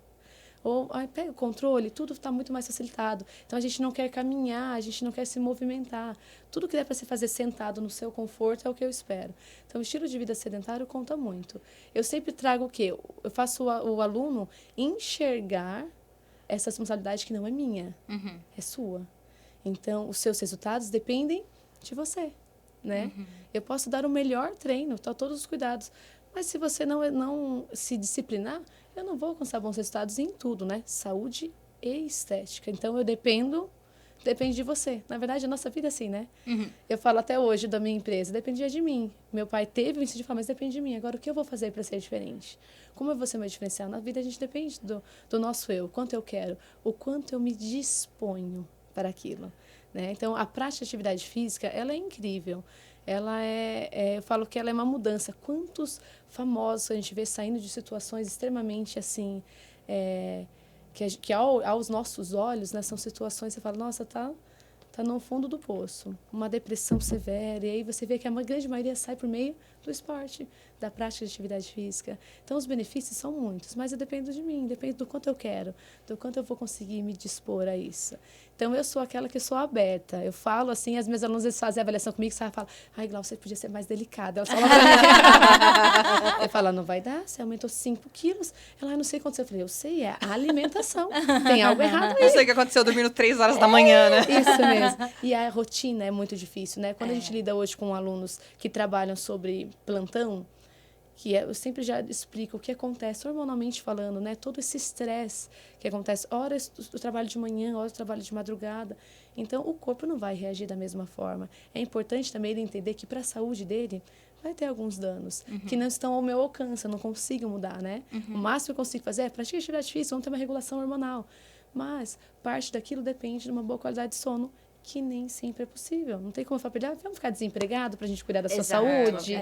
Ou pega o controle, tudo está muito mais facilitado. Então, a gente não quer caminhar, a gente não quer se movimentar. Tudo que der para se fazer sentado no seu conforto é o que eu espero. Então, o estilo de vida sedentário conta muito. Eu sempre trago o quê? Eu faço o aluno enxergar essa responsabilidade que não é minha, é sua. Então, os seus resultados dependem de você, né? Eu posso dar o melhor treino, todos os cuidados. Mas se você não se disciplinar, eu não vou alcançar bons resultados em tudo, né? Saúde e estética. Então, depende de você. Na verdade, a nossa vida é assim, né? Eu falo até hoje da minha empresa, dependia de mim. Meu pai teve o ensino de falar, mas depende de mim. Agora, o que eu vou fazer para ser diferente? Como eu vou ser meu diferencial? Na vida, a gente depende do nosso eu. O quanto eu quero, o quanto eu me disponho para aquilo, né? Então, a prática de atividade física, ela é incrível. Ela eu falo que ela é uma mudança. Quantos famosos a gente vê saindo de situações extremamente assim, que aos nossos olhos, né, são situações que você fala, nossa, tá no fundo do poço, uma depressão severa, e aí você vê que a grande maioria sai por meio do esporte, da prática de atividade física. Então, os benefícios são muitos, mas depende de mim, depende do quanto eu quero, do quanto eu vou conseguir me dispor a isso. Então, eu sou aquela que sou aberta. Eu falo assim, as minhas alunas fazem a avaliação comigo, e falam, ai, Glaucia, você podia ser mais delicada. Elas falam pra mim. Eu falo, não vai dar, você aumentou 5 quilos. Ela, não sei quanto. Eu falei, eu sei, é a alimentação. Tem algo errado aí. Não sei o que aconteceu, dormindo 3 horas da manhã, né? Isso mesmo. E a rotina é muito difícil, né? Quando a gente lida hoje com alunos que trabalham sobre plantão, eu sempre já explico o que acontece hormonalmente falando, né? Todo esse estresse que acontece, horas do trabalho de manhã, horas do trabalho de madrugada. Então, o corpo não vai reagir da mesma forma. É importante também ele entender que para a saúde dele vai ter alguns danos que não estão ao meu alcance, eu não consigo mudar, né? O máximo que eu consigo fazer é praticar atividade física, vamos ter uma regulação hormonal. Mas parte daquilo depende de uma boa qualidade de sono, que nem sempre é possível. Não tem como eu falar, vamos ficar desempregado pra gente cuidar da sua saúde?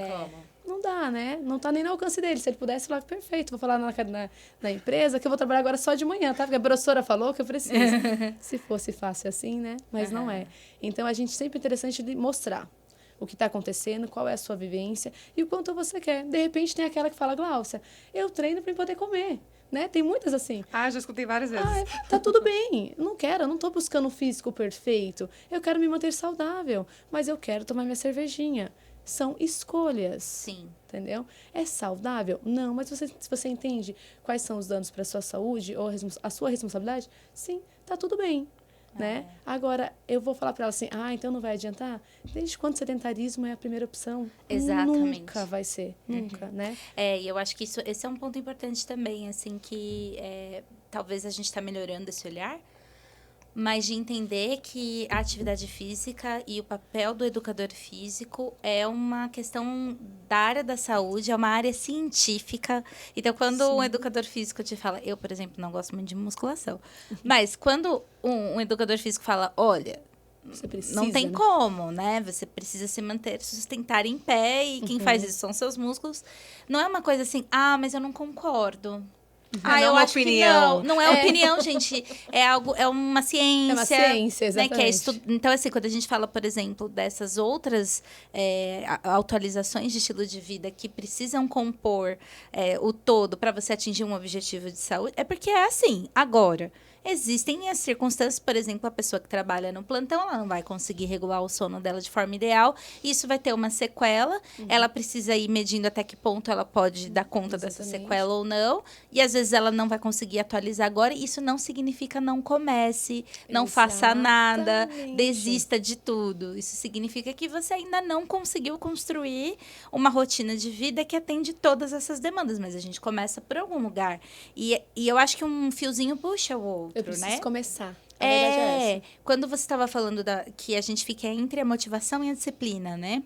Não dá, né? Não tá nem no alcance dele. Se ele pudesse falar, perfeito, vou falar na empresa que eu vou trabalhar agora só de manhã, tá? Porque a professora falou que eu preciso. Se fosse fácil assim, né? Mas não é. Então, a gente sempre é interessante de mostrar o que está acontecendo, qual é a sua vivência e o quanto você quer. De repente, tem aquela que fala, Gláucia, eu treino para poder comer. Né? Tem muitas assim. Já escutei várias vezes. Tá tudo bem. Eu não tô buscando um físico perfeito. Eu quero me manter saudável, mas eu quero tomar minha cervejinha. São escolhas. Sim. Entendeu? É saudável? Não, mas se você entende quais são os danos para a sua saúde ou a sua responsabilidade, sim, tá tudo bem. Né? Agora, eu vou falar para ela assim, então não vai adiantar? Desde quando sedentarismo é a primeira opção? Exatamente. Nunca vai ser, nunca, né? E eu acho que esse é um ponto importante também, assim, que talvez a gente está melhorando esse olhar, mas de entender que a atividade física e o papel do educador físico é uma questão da área da saúde, é uma área científica. Então, quando um educador físico te fala... Eu, por exemplo, não gosto muito de musculação. Mas quando um educador físico fala, olha... Você precisa, não tem como, né? Você precisa se manter, sustentar em pé. E quem faz isso são seus músculos. Não é uma coisa assim, mas eu não concordo. Eu acho opinião. que não é opinião, gente. É algo, é uma ciência. É uma ciência, exatamente. Né, então, assim, quando a gente fala, por exemplo, dessas outras atualizações de estilo de vida que precisam compor o todo para você atingir um objetivo de saúde, é porque é assim. Agora, existem as circunstâncias, por exemplo, a pessoa que trabalha no plantão, ela não vai conseguir regular o sono dela de forma ideal, isso vai ter uma sequela, ela precisa ir medindo até que ponto ela pode dar conta dessa sequela ou não, e às vezes ela não vai conseguir atualizar agora, isso não significa não comece, não faça nada, desista de tudo. Isso significa que você ainda não conseguiu construir uma rotina de vida que atende todas essas demandas, mas a gente começa por algum lugar. E eu acho que um fiozinho puxa o outro. Eu preciso começar. A verdade é essa. Quando você estava falando que a gente fica entre a motivação e a disciplina, né?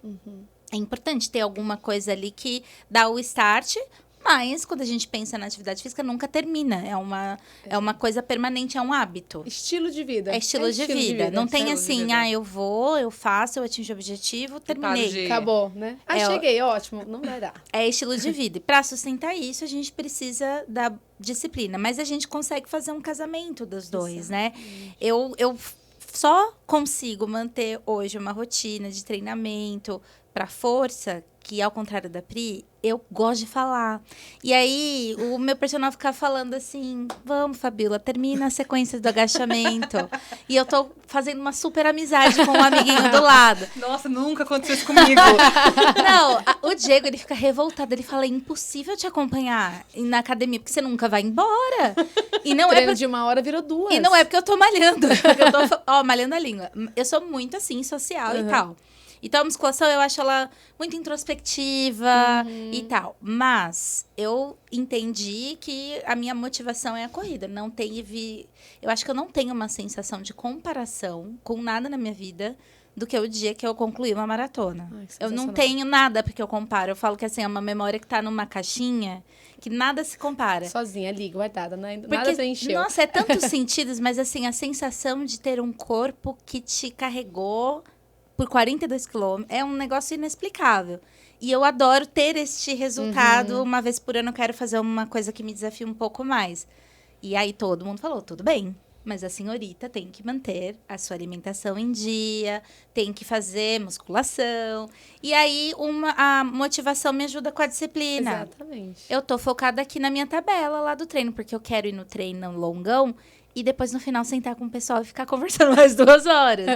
É importante ter alguma coisa ali que dá o start, mas quando a gente pensa na atividade física, nunca termina. É uma coisa permanente, é um hábito. Estilo de vida. É estilo de vida. Não tem assim, eu faço, eu atingo o objetivo, terminei. Acabou, né? Cheguei, ótimo. Não vai dar. É estilo de vida. E para sustentar isso, a gente precisa da disciplina. Mas a gente consegue fazer um casamento dos dois, né? Eu só consigo manter hoje uma rotina de treinamento para força, que ao contrário da Pri, eu gosto de falar. E aí, o meu personal fica falando assim, vamos, Fabíola, termina a sequência do agachamento. E eu tô fazendo uma super amizade com um amiguinho do lado. Nossa, nunca aconteceu isso comigo. Não, o Diego, ele fica revoltado. Ele fala, é impossível te acompanhar na academia, porque você nunca vai embora. E não treino de 1 hora virou 2. E não é porque eu tô malhando. Porque eu tô, malhando a língua. Eu sou muito, assim, social e tal. Então, a musculação, eu acho ela muito introspectiva e tal. Mas eu entendi que a minha motivação é a corrida. Eu acho que eu não tenho uma sensação de comparação com nada na minha vida do que o dia que eu concluí uma maratona. Eu não tenho nada porque eu comparo. Eu falo que assim, é uma memória que tá numa caixinha que nada se compara. Sozinha ali, guardada, né? Nada preencheu. Nossa, é tantos sentidos, mas assim, a sensação de ter um corpo que te carregou por 42 quilômetros, é um negócio inexplicável. E eu adoro ter este resultado. Uma vez por ano eu quero fazer uma coisa que me desafie um pouco mais. E aí todo mundo falou, tudo bem, mas a senhorita tem que manter a sua alimentação em dia, tem que fazer musculação. E aí a motivação me ajuda com a disciplina. Exatamente. Eu tô focada aqui na minha tabela lá do treino, porque eu quero ir no treino longão, e depois, no final, sentar com o pessoal e ficar conversando mais 2 horas.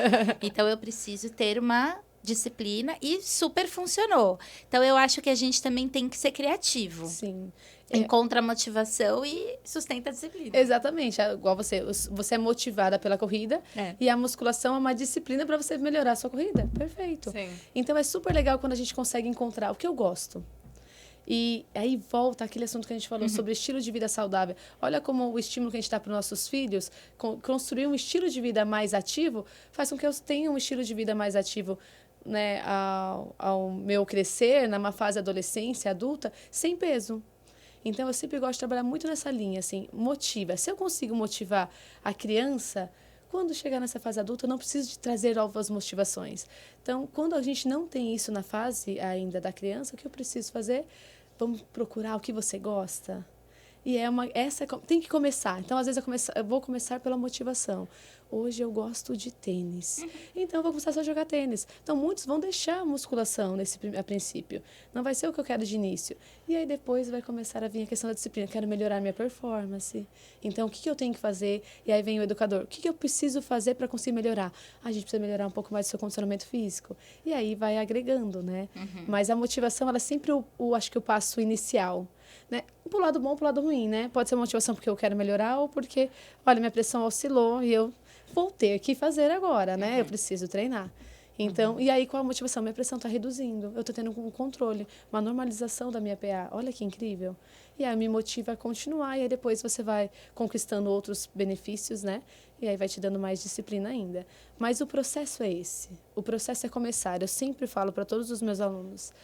Então, eu preciso ter uma disciplina e super funcionou. Então, eu acho que a gente também tem que ser criativo. Sim. Encontra a motivação e sustenta a disciplina. Exatamente. Igual você. Você é motivada pela corrida e a musculação é uma disciplina para você melhorar a sua corrida. Perfeito. Sim. Então, é super legal quando a gente consegue encontrar o que eu gosto. E aí volta aquele assunto que a gente falou sobre estilo de vida saudável. Olha como o estímulo que a gente dá para os nossos filhos, construir um estilo de vida mais ativo, faz com que eu tenha um estilo de vida mais ativo, né, ao meu crescer, numa fase adolescência, adulta, sem peso. Então, eu sempre gosto de trabalhar muito nessa linha, assim, motiva. Se eu consigo motivar a criança, quando chegar nessa fase adulta, eu não preciso de trazer novas motivações. Então, quando a gente não tem isso na fase ainda da criança, o que eu preciso fazer? Vamos procurar o que você gosta. E tem que começar. Então, às vezes, eu vou começar pela motivação. Hoje eu gosto de tênis. Então, eu vou começar só a jogar tênis. Então, muitos vão deixar a musculação a princípio. Não vai ser o que eu quero de início. E aí, depois, vai começar a vir a questão da disciplina. Quero melhorar minha performance. Então, o que eu tenho que fazer? E aí vem o educador. O que eu preciso fazer para conseguir melhorar? A gente precisa melhorar um pouco mais do seu condicionamento físico. E aí, vai agregando, né? Mas a motivação, ela é sempre acho que o passo inicial. Né? Pro lado bom, pro lado ruim, né? Pode ser uma motivação porque eu quero melhorar ou porque, olha, minha pressão oscilou e eu vou ter que fazer agora, né? Eu preciso treinar. Então, e aí qual a motivação? Minha pressão está reduzindo, eu estou tendo um controle, uma normalização da minha PA. Olha que incrível. E aí me motiva a continuar e aí depois você vai conquistando outros benefícios, né? E aí vai te dando mais disciplina ainda. Mas o processo é esse. O processo é começar. Eu sempre falo para todos os meus alunos.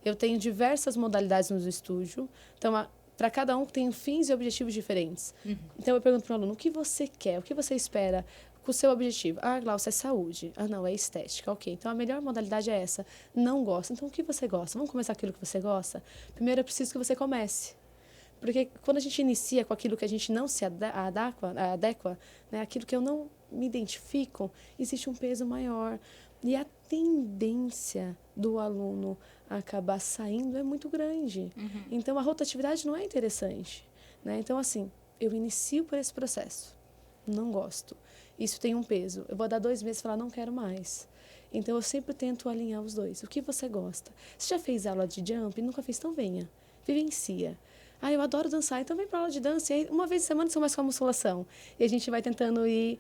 Eu tenho diversas modalidades no estúdio. Então, para cada um tem fins e objetivos diferentes. Então, eu pergunto para o aluno, o que você quer? O que você espera com o seu objetivo? Ah, Glaucia, é saúde. Ah, não, é estética. Ok, então a melhor modalidade é essa. Não gosta. Então, o que você gosta? Vamos começar aquilo que você gosta? Primeiro, eu preciso que você comece. Porque quando a gente inicia com aquilo que a gente não se adequa, né, aquilo que eu não me identifico, existe um peso maior. E a tendência do aluno a acabar saindo é muito grande. Então, a rotatividade não é interessante. Né? Então, assim, eu inicio por esse processo. Não gosto. Isso tem um peso. Eu vou dar 2 meses e falar, não quero mais. Então, eu sempre tento alinhar os dois. O que você gosta? Você já fez aula de jump? Nunca fez? Então, venha. Vivencia. Ah, eu adoro dançar, então vem para aula de dança. E aí, uma vez por semana, são mais com a musculação. E a gente vai tentando ir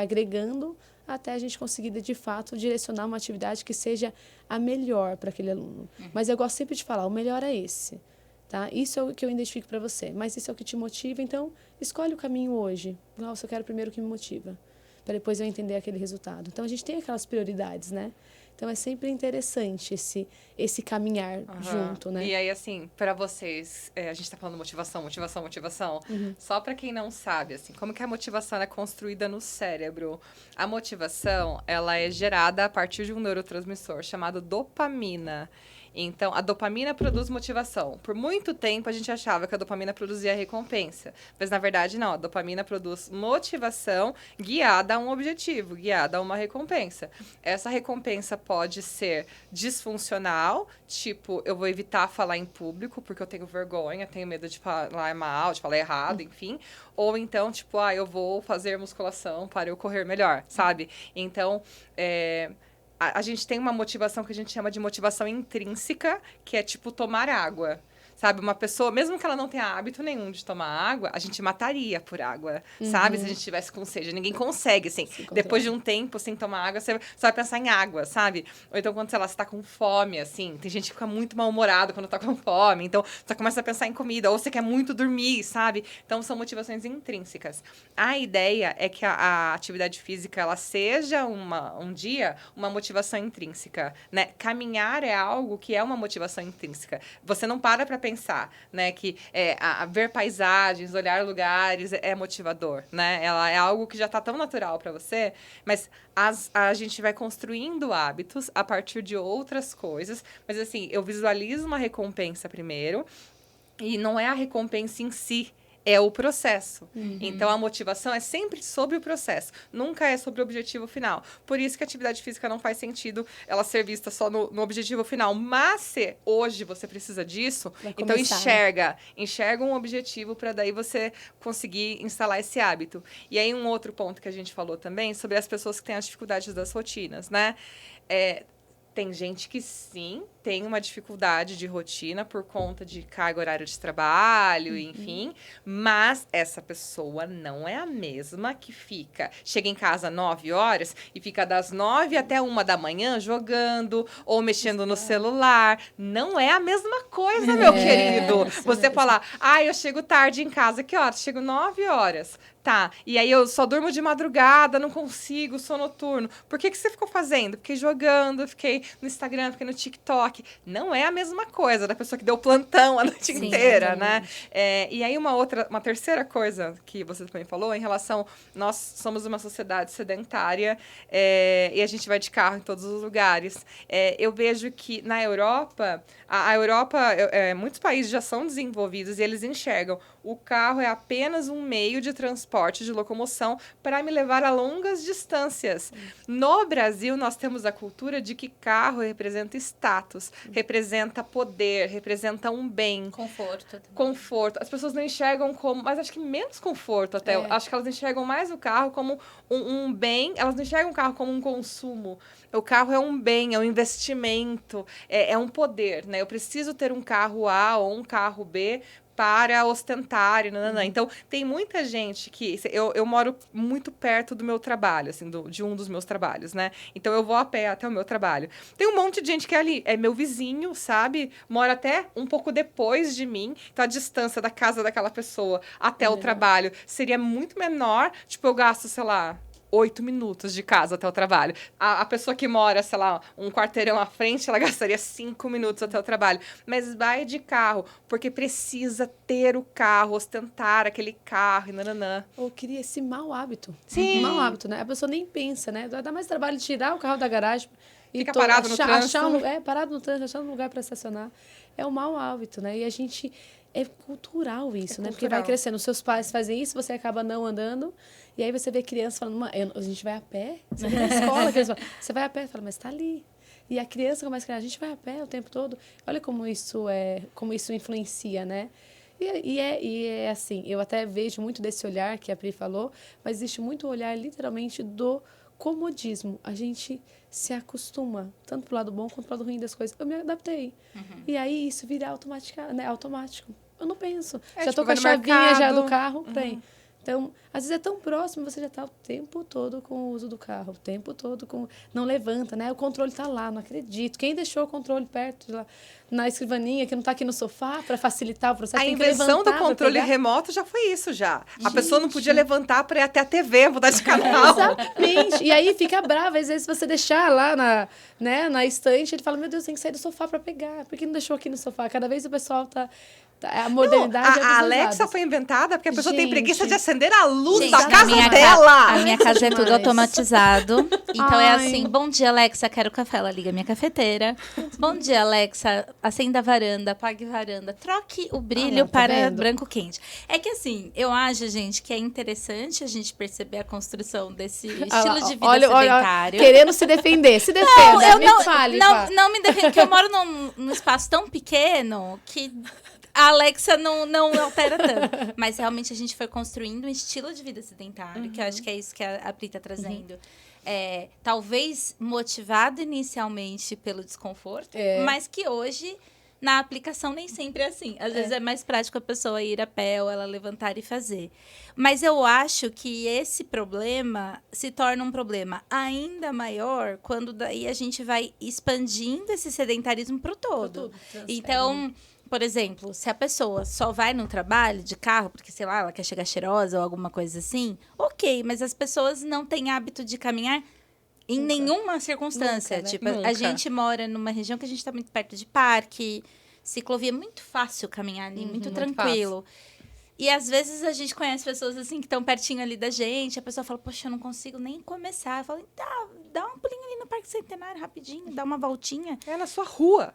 agregando até a gente conseguir, de fato, direcionar uma atividade que seja a melhor para aquele aluno. Mas eu gosto sempre de falar, o melhor é esse. Tá? Isso é o que eu identifico para você. Mas isso é o que te motiva, então escolhe o caminho hoje. Nossa, eu quero primeiro o que me motiva, para depois eu entender aquele resultado. Então, a gente tem aquelas prioridades, né? Então, é sempre interessante esse caminhar junto, né? E aí, assim, para vocês, a gente tá falando motivação. Só para quem não sabe, assim, como que a motivação é construída no cérebro? A motivação, ela é gerada a partir de um neurotransmissor chamado dopamina. Então, a dopamina produz motivação. Por muito tempo, a gente achava que a dopamina produzia recompensa. Mas, na verdade, não. A dopamina produz motivação guiada a um objetivo, guiada a uma recompensa. Essa recompensa pode ser disfuncional, tipo, eu vou evitar falar em público porque eu tenho vergonha, tenho medo de falar mal, de falar errado, enfim. Ou então, tipo, eu vou fazer musculação para eu correr melhor, sabe? Então, a gente tem uma motivação que a gente chama de motivação intrínseca, que é tipo tomar água. Sabe, uma pessoa, mesmo que ela não tenha hábito nenhum de tomar água, a gente mataria por água, sabe? Se a gente tivesse com sede. Ninguém consegue, assim. Depois de um tempo sem tomar água, você vai pensar em água, sabe? Ou então, quando, sei lá, você tá com fome, assim. Tem gente que fica muito mal-humorado quando tá com fome. Então, você começa a pensar em comida. Ou você quer muito dormir, sabe? Então, são motivações intrínsecas. A ideia é que a atividade física, ela seja um dia uma motivação intrínseca, né? Caminhar é algo que é uma motivação intrínseca. Você não para pra pensar, né, que ver paisagens, olhar lugares é motivador, né? Ela é algo que já está tão natural para você, mas a gente vai construindo hábitos a partir de outras coisas. Mas assim, eu visualizo uma recompensa primeiro e não é a recompensa em si. É o processo. Então, a motivação é sempre sobre o processo. Nunca é sobre o objetivo final. Por isso que a atividade física não faz sentido ela ser vista só no objetivo final. Mas se hoje você precisa disso, então enxerga um objetivo para daí você conseguir instalar esse hábito. E aí, um outro ponto que a gente falou também sobre as pessoas que têm as dificuldades das rotinas, né? Tem gente que sim, tem uma dificuldade de rotina por conta de carga horária de trabalho, enfim. Mas essa pessoa não é a mesma que chega em casa 9 horas e fica das 9 até 1 da manhã jogando ou mexendo no celular. Não é a mesma coisa, meu querido. Você falar, eu chego tarde em casa, que horas? Chego 9 horas. Tá, e aí eu só durmo de madrugada, não consigo, sou noturno. Por que você ficou fazendo? Fiquei jogando, fiquei no Instagram, fiquei no TikTok. Não é a mesma coisa da pessoa que deu plantão a noite inteira, né? E aí uma terceira coisa que você também falou, em relação, nós somos uma sociedade sedentária e a gente vai de carro em todos os lugares. Eu vejo que na Europa, muitos países já são desenvolvidos e eles enxergam o carro é apenas um meio de transporte, de locomoção, para me levar a longas distâncias. No Brasil, nós temos a cultura de que carro representa status, representa poder, representa um bem. Conforto. Conforto. As pessoas não enxergam como... Mas acho que menos conforto até. Acho que elas enxergam mais o carro como um bem. Elas não enxergam o carro como um consumo. O carro é um bem, é um investimento, é um poder, né? Eu preciso ter um carro A ou um carro B para ostentar. Então, tem muita gente que... Eu moro muito perto do meu trabalho, assim, de um dos meus trabalhos, né? Então, eu vou a pé até o meu trabalho. Tem um monte de gente que é ali, é meu vizinho, sabe? Mora até um pouco depois de mim. Então, a distância da casa daquela pessoa até o trabalho seria muito menor. Tipo, eu gasto, sei lá, 8 minutos de casa até o trabalho. A pessoa que mora, sei lá, um quarteirão à frente, ela gastaria 5 minutos até o trabalho. Mas vai de carro, porque precisa ter o carro, ostentar aquele carro, e nananã. Ou cria esse mau hábito. Sim. Mau hábito, né? A pessoa nem pensa, né? Dá mais trabalho tirar o carro da garagem e Fica parado no trânsito. parado no trânsito, achar um lugar para estacionar. É um mau hábito, né? E a gente... É cultural isso, né? Porque vai crescendo. Os seus pais fazem isso, você acaba não andando. E aí você vê criança falando, a gente vai a pé? Você vai na escola, a criança fala, você vai a pé? Fala, mas tá ali. E a criança começa a criar, a gente vai a pé o tempo todo. Olha como isso influencia, né? E é assim, eu até vejo muito desse olhar que a Pri falou, mas existe muito olhar literalmente do comodismo. A gente se acostuma, tanto pro lado bom quanto pro lado ruim das coisas. Eu me adaptei. E aí isso vira automático. Eu não penso. Já tô com a chavinha já do carro pra ir. Então, às vezes é tão próximo, você já está o tempo todo com o uso do carro, o tempo todo com... Não levanta, né? O controle está lá, não acredito. Quem deixou o controle perto de lá, na escrivaninha, que não está aqui no sofá, para facilitar o processo? A invenção do controle remoto já foi isso, já. A pessoa não podia levantar para ir até a TV, mudar de canal. Exatamente. E aí fica brava, às vezes, você deixar lá na estante, ele fala, meu Deus, tem que sair do sofá para pegar. Por que não deixou aqui no sofá? Cada vez o pessoal tá... A modernidade a Alexa foi inventada porque a pessoa tem preguiça de acender a luz gente, da casa dela. A minha casa é tudo automatizado. Então é assim, bom dia, Alexa, quero café. Ela liga a minha cafeteira. Bom dia, Alexa, acenda a varanda, apague a varanda. Troque o brilho para branco quente. É que assim, eu acho, gente, que é interessante a gente perceber a construção desse estilo de vida sedentário. Querendo se defender. Se defenda, não me defendo, porque eu moro num espaço tão pequeno que... A Alexa não altera tanto. Mas realmente a gente foi construindo um estilo de vida sedentário, que eu acho que é isso que a Pri tá trazendo. Talvez motivado inicialmente pelo desconforto, mas que hoje, na aplicação, nem sempre é assim. Às vezes é mais prático a pessoa ir a pé ou ela levantar e fazer. Mas eu acho que esse problema se torna um problema ainda maior quando daí a gente vai expandindo esse sedentarismo pro todo. Então... Por exemplo, se a pessoa só vai no trabalho de carro, porque, sei lá, ela quer chegar cheirosa ou alguma coisa assim, ok, mas as pessoas não têm hábito de caminhar em nenhuma circunstância. Nunca, né? Tipo, a gente mora numa região que a gente está muito perto de parque, ciclovia, é muito fácil caminhar ali, muito tranquilo. Fácil. E às vezes a gente conhece pessoas assim que estão pertinho ali da gente, a pessoa fala, poxa, eu não consigo nem começar. Eu falo, dá um pulinho ali no Parque Centenário rapidinho, dá uma voltinha. É na sua rua.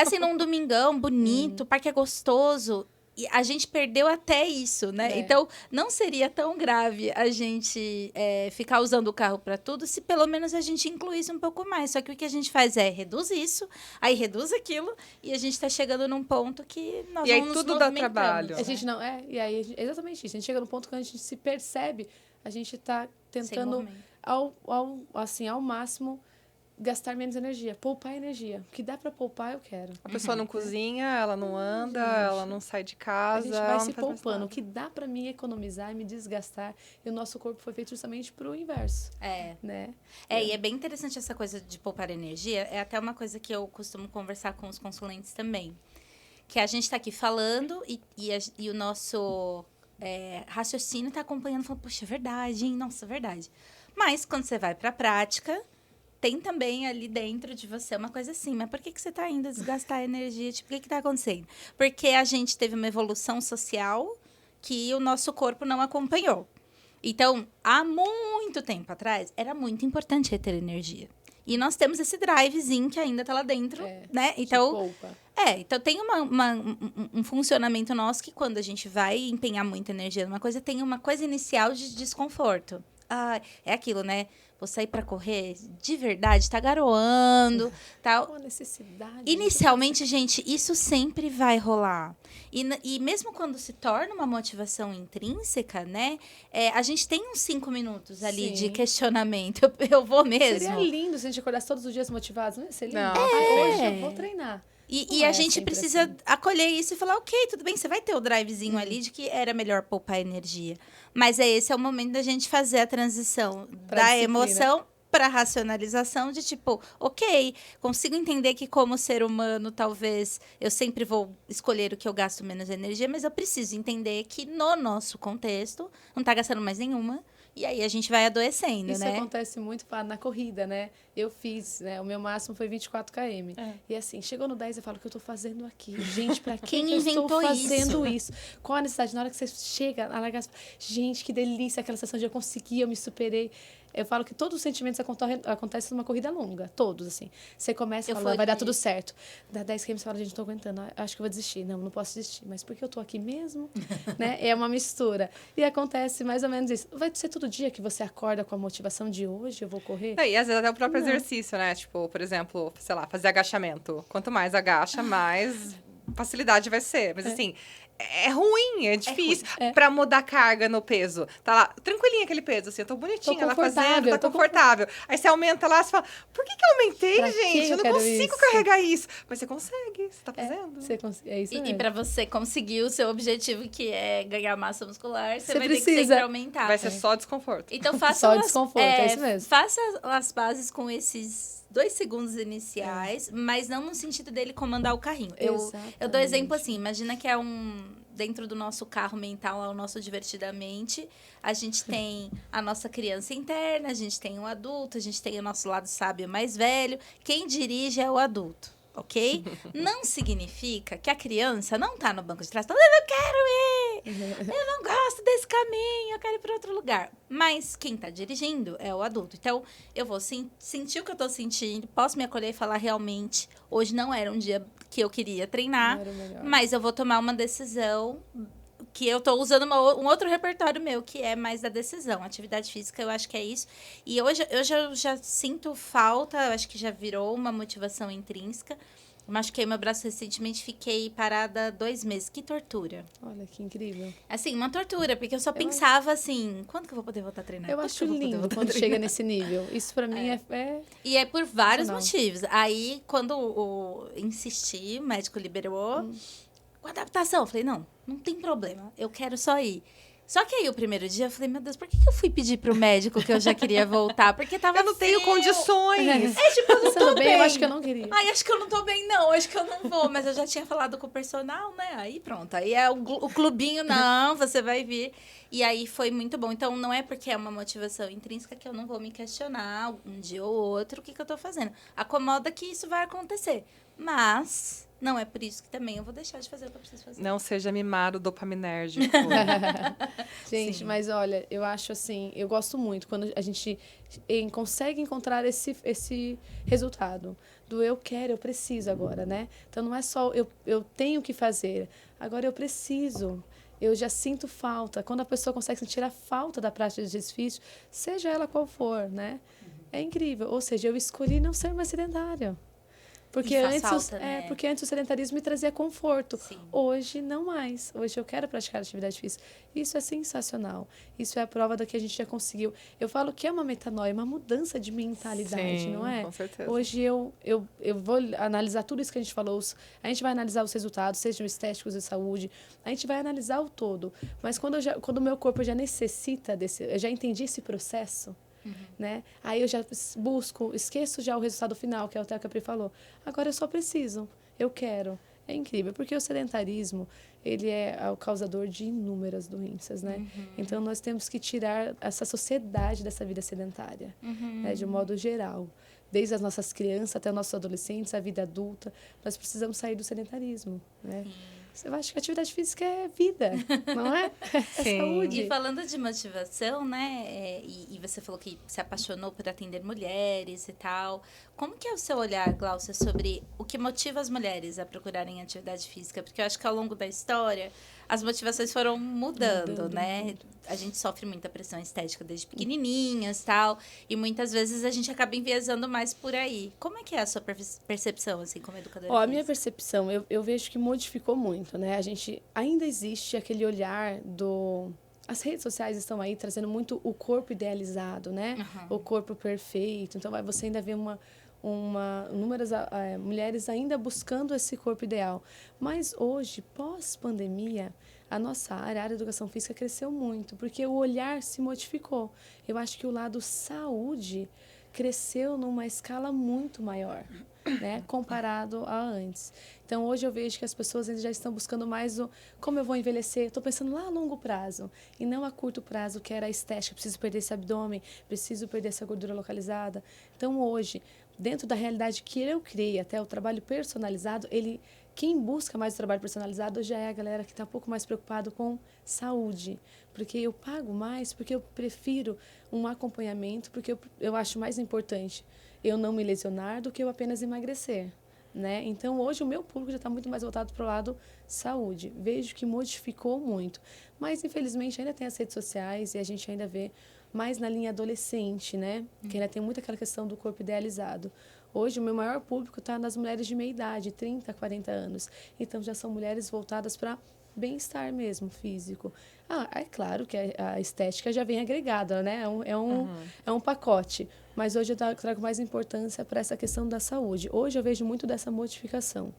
Assim, num domingão, bonito, o parque é gostoso. E a gente perdeu até isso, né? Então, não seria tão grave a gente ficar usando o carro para tudo se pelo menos a gente incluísse um pouco mais. Só que o que a gente faz é reduz isso, aí reduz aquilo, e a gente tá chegando num ponto que nós e vamos aí tudo dá trabalho. A gente não... E aí, exatamente isso. A gente chega num ponto que a gente se percebe, a gente tá tentando ao máximo gastar menos energia, poupar energia. O que dá para poupar, eu quero. A pessoa não cozinha, ela não anda, ela não sai de A casa. gente ela vai não se faz mais poupando. nada. O que dá para mim economizar e me desgastar. E o nosso corpo foi feito justamente para o inverso, né? E é bem interessante essa coisa de poupar energia. É até uma coisa que eu costumo conversar com os consulentes também. Que a gente está aqui falando e o nosso raciocínio está acompanhando, falando, poxa, é verdade, hein? Nossa, é verdade. Mas quando você vai para a prática, tem também ali dentro de você uma coisa assim, mas por que você está indo desgastar energia? Tipo, o que está acontecendo? Porque a gente teve uma evolução social que o nosso corpo não acompanhou. Então, há muito tempo atrás, era muito importante reter energia. E nós temos esse drivezinho que ainda está lá dentro, né? Então, poupa. então tem um funcionamento nosso que quando a gente vai empenhar muita energia numa coisa, tem uma coisa inicial de desconforto. É aquilo, né? Vou sair para correr, de verdade, tá garoando, tal. Uma necessidade. Inicialmente, gente, isso sempre vai rolar. E mesmo quando se torna uma motivação intrínseca, né? A gente tem uns 5 minutos ali Sim. de questionamento. Eu vou mesmo. Seria lindo se a gente acordasse todos os dias motivados, não ia ser lindo? Não, Hoje eu vou treinar. E Não a é gente sempre precisa assim. acolher isso e falar, ok, tudo bem, você vai ter o drivezinho ali de que era melhor poupar energia. Mas esse é o momento da gente fazer a transição Pra da disciplina. emoção para racionalização de tipo, ok, consigo entender que como ser humano, talvez eu sempre vou escolher o que eu gasto menos energia, mas eu preciso entender que no nosso contexto não tá gastando mais nenhuma. E aí a gente vai adoecendo, Isso né? acontece muito na corrida, né? Eu fiz, né? O meu máximo foi 24 km. E assim, chegou no 10, eu falo, o que eu tô fazendo aqui? Gente, pra Quem que eu estou inventou fazendo isso? Qual a necessidade? Na hora que você chega a largar, gente, que delícia aquela sensação de eu consegui, eu me superei. Eu falo que todos os sentimentos acontecem numa corrida longa. Todos, assim. Você começa falando, vai dar tudo certo. Dá 10 km, você fala, gente, não tô aguentando. Acho que eu vou desistir. Não posso desistir. Mas por que eu tô aqui mesmo? Né? É uma mistura. E acontece mais ou menos isso. Vai ser todo dia que você acorda com a motivação de hoje eu vou correr? E às vezes até o próprio exercício, né? Tipo, por exemplo, sei lá, fazer agachamento. Quanto mais agacha, mais facilidade vai ser. Mas assim, é ruim, é difícil. Pra mudar a carga no peso. Tá lá, tranquilinha aquele peso, assim, eu tô bonitinha lá fazendo, tá confortável. Aí você aumenta lá, você fala, por que eu aumentei, Pra gente? que Eu não consigo carregar isso. Mas você consegue, você tá fazendo. É isso mesmo. E para você conseguir o seu objetivo, que é ganhar massa muscular, você vai ter que precisa. sempre aumentar. Vai ser só desconforto. Então faça Só desconforto, é isso mesmo. Faça as bases com esses 2 segundos iniciais, mas não no sentido dele comandar o carrinho. Eu dou exemplo assim, imagina que é dentro do nosso carro mental, o nosso divertidamente, a gente tem a nossa criança interna, a gente tem o adulto, a gente tem o nosso lado sábio mais velho. Quem dirige é o adulto, ok? Não significa que a criança não tá no banco de trás, falando, eu não quero ir, eu não gosto desse caminho, eu quero ir para outro lugar. Mas quem tá dirigindo é o adulto. Então, eu vou sentir o que eu tô sentindo, posso me acolher e falar realmente, hoje não era um dia que eu queria treinar, mas eu vou tomar uma decisão que eu tô usando um outro repertório meu, que é mais da decisão. Atividade física, eu acho que é isso. E hoje eu já sinto falta, eu acho que já virou uma motivação intrínseca. Eu machuquei meu braço recentemente, fiquei parada 2 meses. Que tortura. Olha, que incrível. Assim, uma tortura, porque eu só pensava assim, quando que eu vou poder voltar a treinar? Eu acho lindo quando chega nesse nível. Isso pra mim é... E é por vários motivos. Aí, quando insisti, o médico liberou, com adaptação, eu falei, não tem problema, eu quero só ir. Só que aí, o primeiro dia, eu falei, meu Deus, por que eu fui pedir pro médico que eu já queria voltar? Porque tava Eu não tenho condições. tipo, eu não tô bem. Eu acho que eu não queria. Ai, acho que eu não tô bem, não. Acho que eu não vou. Mas eu já tinha falado com o personal, né? Aí pronto. Aí é o clubinho, não, você vai vir. E aí foi muito bom. Então, não é porque é uma motivação intrínseca que eu não vou me questionar um dia ou outro o que eu tô fazendo. Acomoda que isso vai acontecer. Mas não é por isso que também eu vou deixar de fazer o que eu preciso fazer. Não seja mimado dopaminérgico. Gente, Sim. mas olha, eu acho assim, eu gosto muito quando a gente consegue encontrar esse resultado do eu quero, eu preciso agora, né? Então não é só eu tenho que fazer, agora eu preciso. Eu já sinto falta. Quando a pessoa consegue sentir a falta da prática de exercício, seja ela qual for, né? É incrível. Ou seja, eu escolhi não ser mais sedentária. Porque E faz antes, falta, né? porque antes o sedentarismo me trazia conforto. Sim. Hoje, não mais. Hoje eu quero praticar atividade física. Isso é sensacional. Isso é a prova do que a gente já conseguiu. Eu falo que é uma metanoia, uma mudança de mentalidade, Sim, não é? com certeza. Hoje eu vou analisar tudo isso que a gente falou. A gente vai analisar os resultados, sejam estéticos de saúde. A gente vai analisar o todo. Mas quando o meu corpo já necessita eu já entendi esse processo, né? Aí eu já esqueço já o resultado final, que é o que a Capri falou. Agora eu só preciso, eu quero. É incrível, porque o sedentarismo, ele é o causador de inúmeras doenças, né? Então nós temos que tirar essa sociedade dessa vida sedentária, né? De um modo geral. Desde as nossas crianças até os nossos adolescentes, a vida adulta, nós precisamos sair do sedentarismo, né? Eu acho que a atividade física é vida, não é? É Sim. saúde. E falando de motivação, né? E você falou que se apaixonou por atender mulheres e tal. Como que é o seu olhar, Gláucia, sobre o que motiva as mulheres a procurarem atividade física? Porque eu acho que ao longo da história as motivações foram mudando, né? A gente sofre muita pressão estética desde pequenininhas e tal. E muitas vezes a gente acaba enviesando mais por aí. Como é que é a sua percepção, assim, como educadora A minha física? percepção, eu vejo que modificou muito, né? A gente ainda existe aquele olhar as redes sociais estão aí trazendo muito o corpo idealizado, né? O corpo perfeito. Então, você ainda vê inúmeras mulheres ainda buscando esse corpo ideal. Mas hoje, pós-pandemia, a área da educação física cresceu muito, porque o olhar se modificou. Eu acho que o lado saúde cresceu numa escala muito maior, né, comparado a antes. Então, hoje eu vejo que as pessoas já estão buscando mais como eu vou envelhecer. Estou pensando lá a longo prazo e não a curto prazo, que era a estética. Preciso perder esse abdômen, preciso perder essa gordura localizada. Então, hoje, dentro da realidade que eu criei, até o trabalho personalizado, quem busca mais o trabalho personalizado já é a galera que está um pouco mais preocupado com saúde. Porque eu pago mais, porque eu prefiro um acompanhamento, porque eu acho mais importante eu não me lesionar do que eu apenas emagrecer, né? Então, hoje o meu público já está muito mais voltado para o lado saúde. Vejo que modificou muito. Mas, infelizmente, ainda tem as redes sociais e a gente ainda vê mais na linha adolescente, né? Que ainda tem muito aquela questão do corpo idealizado. Hoje, o meu maior público está nas mulheres de meia idade, 30, 40 anos. Então, já são mulheres voltadas para bem-estar mesmo, físico. É claro que a estética já vem agregada, né? É um pacote. Mas hoje eu trago mais importância para essa questão da saúde. Hoje eu vejo muito dessa modificação.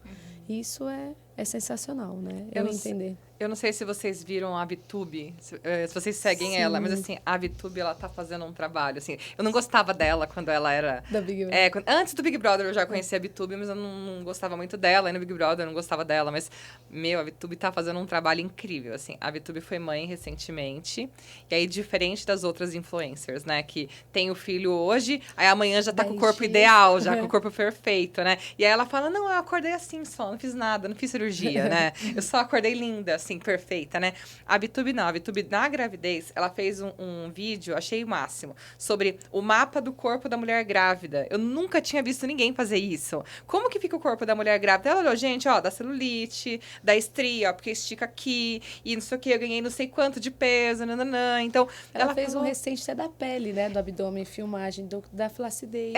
E isso é sensacional, né? Eu entender. Eu não sei se vocês viram a VTube, se vocês seguem Sim. ela, mas assim, a VTube, ela tá fazendo um trabalho, assim. Eu não gostava dela quando ela era... Da Big Brother. Antes do Big Brother eu já conhecia a VTube, mas eu não gostava muito dela. E no Big Brother eu não gostava dela, mas, a VTube tá fazendo um trabalho incrível, assim. A VTube foi mãe recentemente, e aí, diferente das outras influencers, né, que tem o filho hoje, aí amanhã já tá com o corpo ideal, já com o corpo perfeito, né? E aí ela fala, não, eu acordei assim só, não fiz nada, não fiz cirurgia, né? Eu só acordei linda, assim, perfeita, né? A VTube não, a VTube na gravidez, ela fez um vídeo, achei o máximo, sobre o mapa do corpo da mulher grávida. Eu nunca tinha visto ninguém fazer isso. Como que fica o corpo da mulher grávida? Ela olhou, gente, ó, da celulite, da estria, ó, porque estica aqui, e não sei o que, eu ganhei não sei quanto de peso, nananã. Então, ela fez falou... um recente até da pele, né, do abdômen, filmagem da flacidez.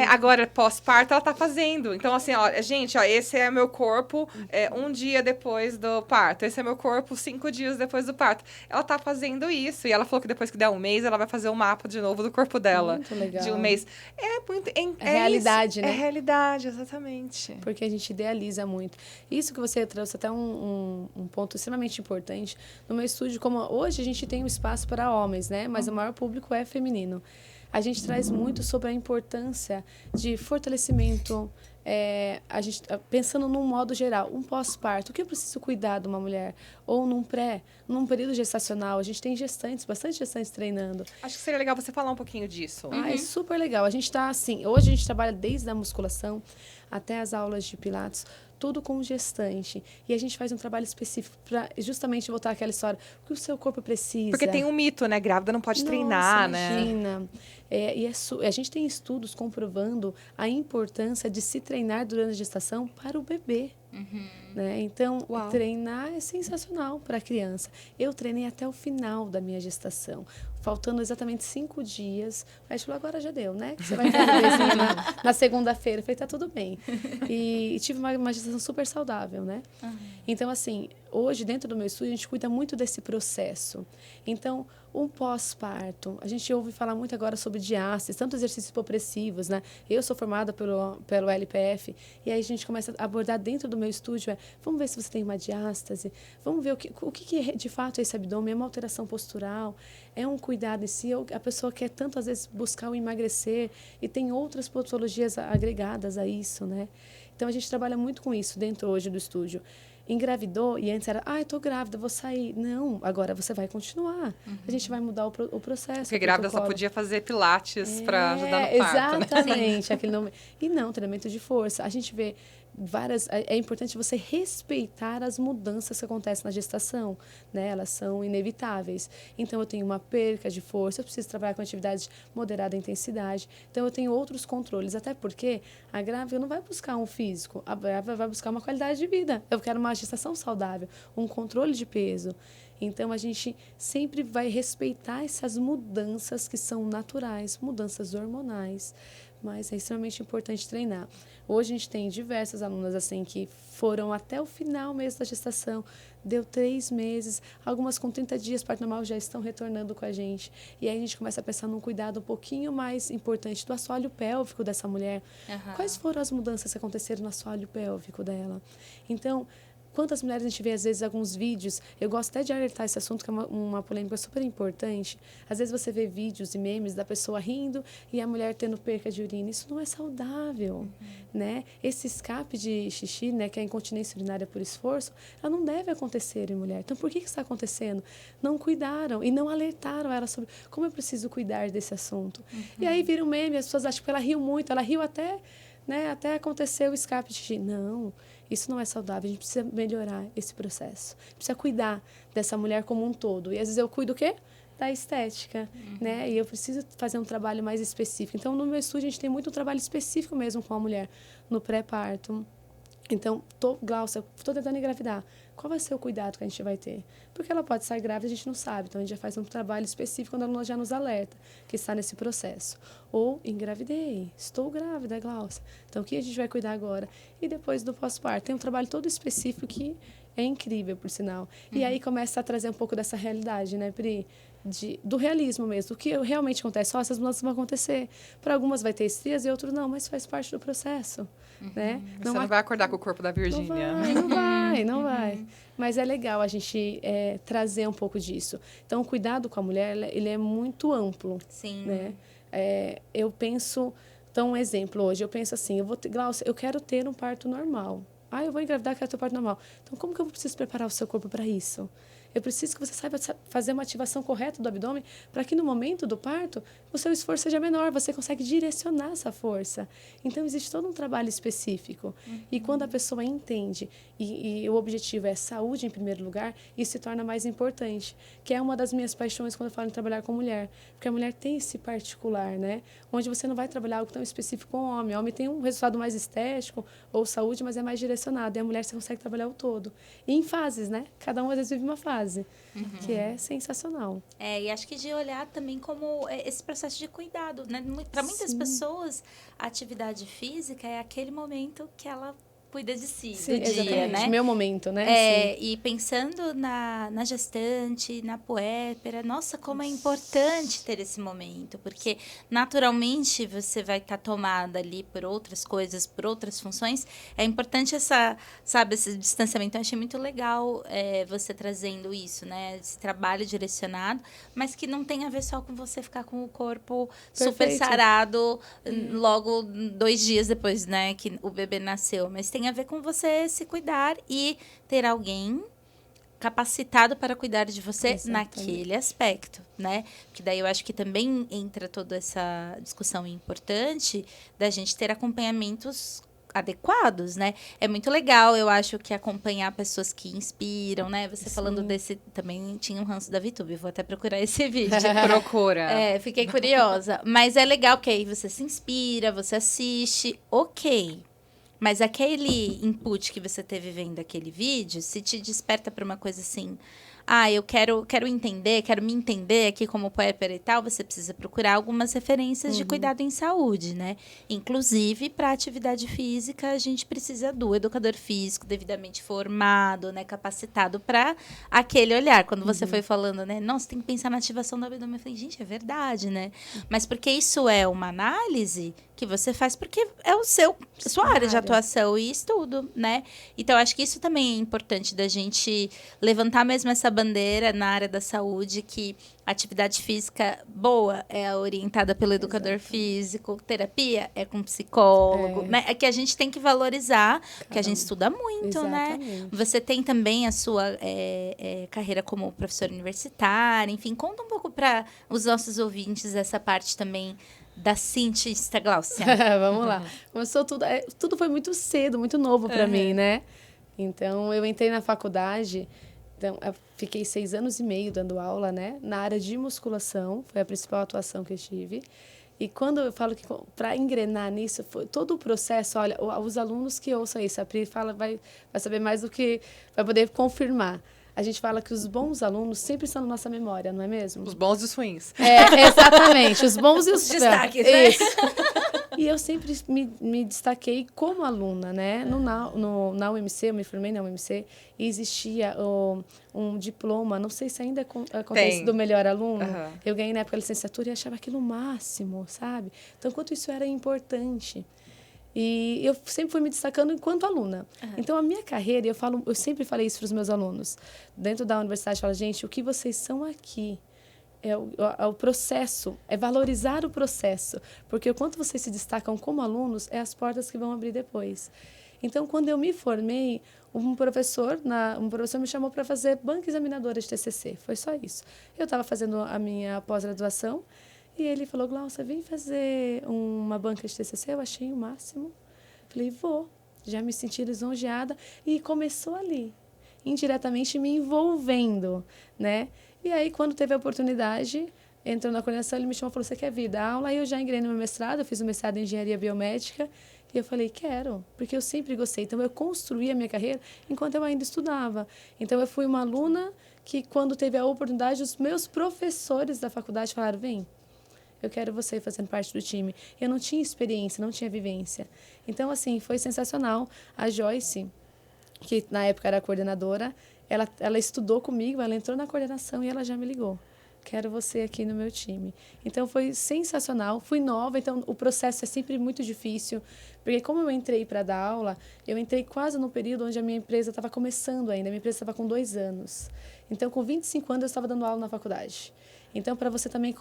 Agora, pós-parto, ela tá fazendo. Então, assim, ó, gente, ó, esse é meu corpo um dia depois do parto. Esse é meu corpo 5 dias depois do parto. Ela tá fazendo isso. E ela falou que depois que der um mês, ela vai fazer um mapa de novo do corpo dela. Muito legal. De um mês. É realidade, isso. né? É realidade, exatamente. Porque a gente idealiza muito. Isso que você trouxe até um ponto extremamente importante. No meu estúdio, como hoje a gente tem um espaço para homens, né? Mas o maior público é feminino. A gente traz muito sobre a importância de fortalecimento, a gente pensando num modo geral, um pós-parto, o que eu preciso cuidar de uma mulher? Ou num período gestacional, a gente tem bastante gestantes treinando. Acho que seria legal você falar um pouquinho disso. É super legal. A gente está assim, hoje a gente trabalha desde a musculação até as aulas de pilates, tudo com gestante. E a gente faz um trabalho específico para justamente voltar àquela história. O que o seu corpo precisa. Porque tem um mito, né? Grávida não pode treinar, né? Imagina. A gente tem estudos comprovando a importância de se treinar durante a gestação para o bebê. Né? Então, Uau. treinar é sensacional para a criança. Eu treinei até o final da minha gestação, faltando exatamente 5 dias. Aí falou, agora já deu, né? Você vai ter um bebezinho na segunda-feira. Eu falei, tá tudo bem. E tive uma gestação super saudável, né? Então, assim, hoje, dentro do meu estúdio, a gente cuida muito desse processo. Então, um pós-parto, a gente ouve falar muito agora sobre diástase, tanto exercícios hipopressivos, né? Eu sou formada pelo LPF, e aí a gente começa a abordar dentro do meu estúdio, vamos ver se você tem uma diástase, vamos ver o que de fato é esse abdômen, é uma alteração postural, é um cuidado em si, a pessoa quer tanto, às vezes, buscar o emagrecer, e tem outras patologias agregadas a isso, né? Então, a gente trabalha muito com isso dentro hoje do estúdio. Engravidou e antes era, eu tô grávida, vou sair. Não, agora você vai continuar. A gente vai mudar o processo. Porque grávida só podia fazer pilates para ajudar no parto, né? Exatamente. Aquele nome. E não, treinamento de força. A gente vê várias... É importante você respeitar as mudanças que acontecem na gestação, né? Elas são inevitáveis. Então, eu tenho uma perca de força, eu preciso trabalhar com atividade de moderada intensidade. Então, eu tenho outros controles. Até porque a grávida não vai buscar um físico, a grávida vai buscar uma qualidade de vida. Eu quero uma gestação saudável, um controle de peso. Então, a gente sempre vai respeitar essas mudanças que são naturais, mudanças hormonais, mas é extremamente importante treinar. Hoje, a gente tem diversas alunas assim que foram até o final mesmo da gestação, deu 3 meses, algumas com 30 dias, parto normal, já estão retornando com a gente. E aí, a gente começa a pensar num cuidado um pouquinho mais importante do assoalho pélvico dessa mulher. Quais foram as mudanças que aconteceram no assoalho pélvico dela? Então, quantas mulheres a gente vê, às vezes, alguns vídeos... Eu gosto até de alertar esse assunto, que é uma polêmica super importante. Às vezes, você vê vídeos e memes da pessoa rindo e a mulher tendo perca de urina. Isso não é saudável, né? Esse escape de xixi, né, que é a incontinência urinária por esforço, ela não deve acontecer em mulher. Então, por que isso está acontecendo? Não cuidaram e não alertaram ela sobre como eu preciso cuidar desse assunto. E aí, vira um meme, as pessoas acham que ela riu muito. Ela riu até, né, até acontecer o escape de xixi. Não. Isso não é saudável, a gente precisa melhorar esse processo. Precisa cuidar dessa mulher como um todo. E às vezes eu cuido o quê? Da estética, né? E eu preciso fazer um trabalho mais específico. Então, no meu estúdio, a gente tem muito trabalho específico mesmo com a mulher, no pré-parto. Então, Glaucia, estou tentando engravidar. Qual vai ser o cuidado que a gente vai ter? Porque ela pode sair grávida, a gente não sabe. Então, a gente já faz um trabalho específico quando ela já nos alerta que está nesse processo. Ou, engravidei, estou grávida, Glaucia. Então, o que a gente vai cuidar agora? E depois do pós-parto. Tem um trabalho todo específico que é incrível, por sinal. E aí começa a trazer um pouco dessa realidade, né, Pri? Do realismo mesmo, o que realmente acontece. Essas mudanças vão acontecer. Para algumas vai ter estrias e outros não, mas faz parte do processo. Né? Você não vai acordar com o corpo da Virgínia. Não vai. Mas é legal a gente trazer um pouco disso. Então, o cuidado com a mulher, ele é muito amplo. Sim. Né? Eu penso... Então, um exemplo hoje, eu penso assim, Glaucia, eu quero ter um parto normal. Eu vou engravidar, quero ter um parto normal. Então, como que eu preciso preparar o seu corpo para isso? Eu preciso que você saiba fazer uma ativação correta do abdômen para que no momento do parto o seu esforço seja menor, você consegue direcionar essa força. Então, existe todo um trabalho específico. E quando a pessoa entende e o objetivo é saúde em primeiro lugar, isso se torna mais importante, que é uma das minhas paixões quando eu falo em trabalhar com mulher. Porque a mulher tem esse particular, né? Onde você não vai trabalhar algo tão específico com o homem. O homem tem um resultado mais estético ou saúde, mas é mais direcionado. E a mulher você consegue trabalhar o todo. E em fases, né? Cada um às vezes vive uma fase. Que é sensacional. E acho que de olhar também como esse processo de cuidado, né? Para muitas pessoas, a atividade física é aquele momento que ela cuida de si, do dia, né? Meu momento, né? E pensando na gestante, na puérpera, nossa, como é importante ter esse momento, porque naturalmente você vai estar tomada ali por outras coisas, por outras funções. É importante esse distanciamento. Eu achei muito legal você trazendo isso, né? Esse trabalho direcionado, mas que não tem a ver só com você ficar com o corpo super sarado logo 2 dias depois, né, que o bebê nasceu, mas tem a ver com você se cuidar e ter alguém capacitado para cuidar de você naquele aspecto, né? Porque daí eu acho que também entra toda essa discussão importante da gente ter acompanhamentos adequados, né? É muito legal, eu acho, que acompanhar pessoas que inspiram, né? Você falando desse... Também tinha um ranço da VTube, vou até procurar esse vídeo. Procura. Fiquei curiosa. Mas é legal, porque aí você se inspira, você assiste, ok. Mas aquele input que você teve vendo aquele vídeo, se te desperta para uma coisa assim, eu quero entender, quero me entender aqui como puérpera e tal, você precisa procurar algumas referências de cuidado em saúde, né? Inclusive, para atividade física, a gente precisa do educador físico devidamente formado, né? Capacitado para aquele olhar. Quando você foi falando, né? Nossa, tem que pensar na ativação do abdômen. Eu falei, gente, é verdade, né? Mas porque isso é uma análise que você faz porque é sua área de atuação e estudo, né? Então, acho que isso também é importante da gente levantar mesmo essa bandeira na área da saúde, que a atividade física boa é orientada pelo educador físico, terapia é com psicólogo, né? É que a gente tem que valorizar, porque a gente estuda muito, né? Você tem também a sua carreira como professora universitária, enfim, conta um pouco para os nossos ouvintes essa parte também da cientista Gláucia. Vamos lá. Começou tudo foi muito cedo, muito novo para mim, né? Então, eu entrei na faculdade, então, eu fiquei 6 anos e meio dando aula, né? Na área de musculação, foi a principal atuação que eu tive. E quando eu falo que para engrenar nisso, foi todo o processo, olha, os alunos que ouçam isso, a Pri vai saber mais do que vai poder confirmar. A gente fala que os bons alunos sempre estão na nossa memória, não é mesmo? Os bons e os ruins. Exatamente. Os bons e os destaques, né? Isso. E eu sempre me destaquei como aluna, né? Na UMC, eu me formei na UMC, e existia um diploma, não sei se ainda acontece, do melhor aluno. Eu ganhei na época a licenciatura e achava aquilo o máximo, sabe? Então, quanto isso era importante. E eu sempre fui me destacando enquanto aluna. Então, a minha carreira, eu sempre falei isso para os meus alunos. Dentro da universidade, eu falo, gente, o que vocês são aqui é o processo, é valorizar o processo. Porque o quanto vocês se destacam como alunos, é as portas que vão abrir depois. Então, quando eu me formei, um professor me chamou para fazer banca examinadora de TCC. Foi só isso. Eu estava fazendo a minha pós-graduação, e ele falou, Gláucia, vem fazer uma banca de TCC, eu achei o máximo. Falei, vou. Já me senti lisonjeada. E começou ali, indiretamente me envolvendo, né? E aí, quando teve a oportunidade, entrou na coordenação, ele me chamou e falou, você quer vir dar aula? Aí eu já entrei no meu mestrado, eu fiz o mestrado em Engenharia Biomédica. E eu falei, quero, porque eu sempre gostei. Então, eu construí a minha carreira enquanto eu ainda estudava. Então, eu fui uma aluna que, quando teve a oportunidade, os meus professores da faculdade falaram, vem, eu quero você fazendo parte do time. Eu não tinha experiência, não tinha vivência. Então, assim, foi sensacional. A Joyce, que na época era a coordenadora, ela estudou comigo, ela entrou na coordenação e ela já me ligou. Quero você aqui no meu time. Então, foi sensacional. Fui nova, então o processo é sempre muito difícil. Porque como eu entrei para dar aula, eu entrei quase no período onde a minha empresa estava começando ainda. A minha empresa estava com 2 anos. Então, com 25 anos, eu estava dando aula na faculdade. Então, para você também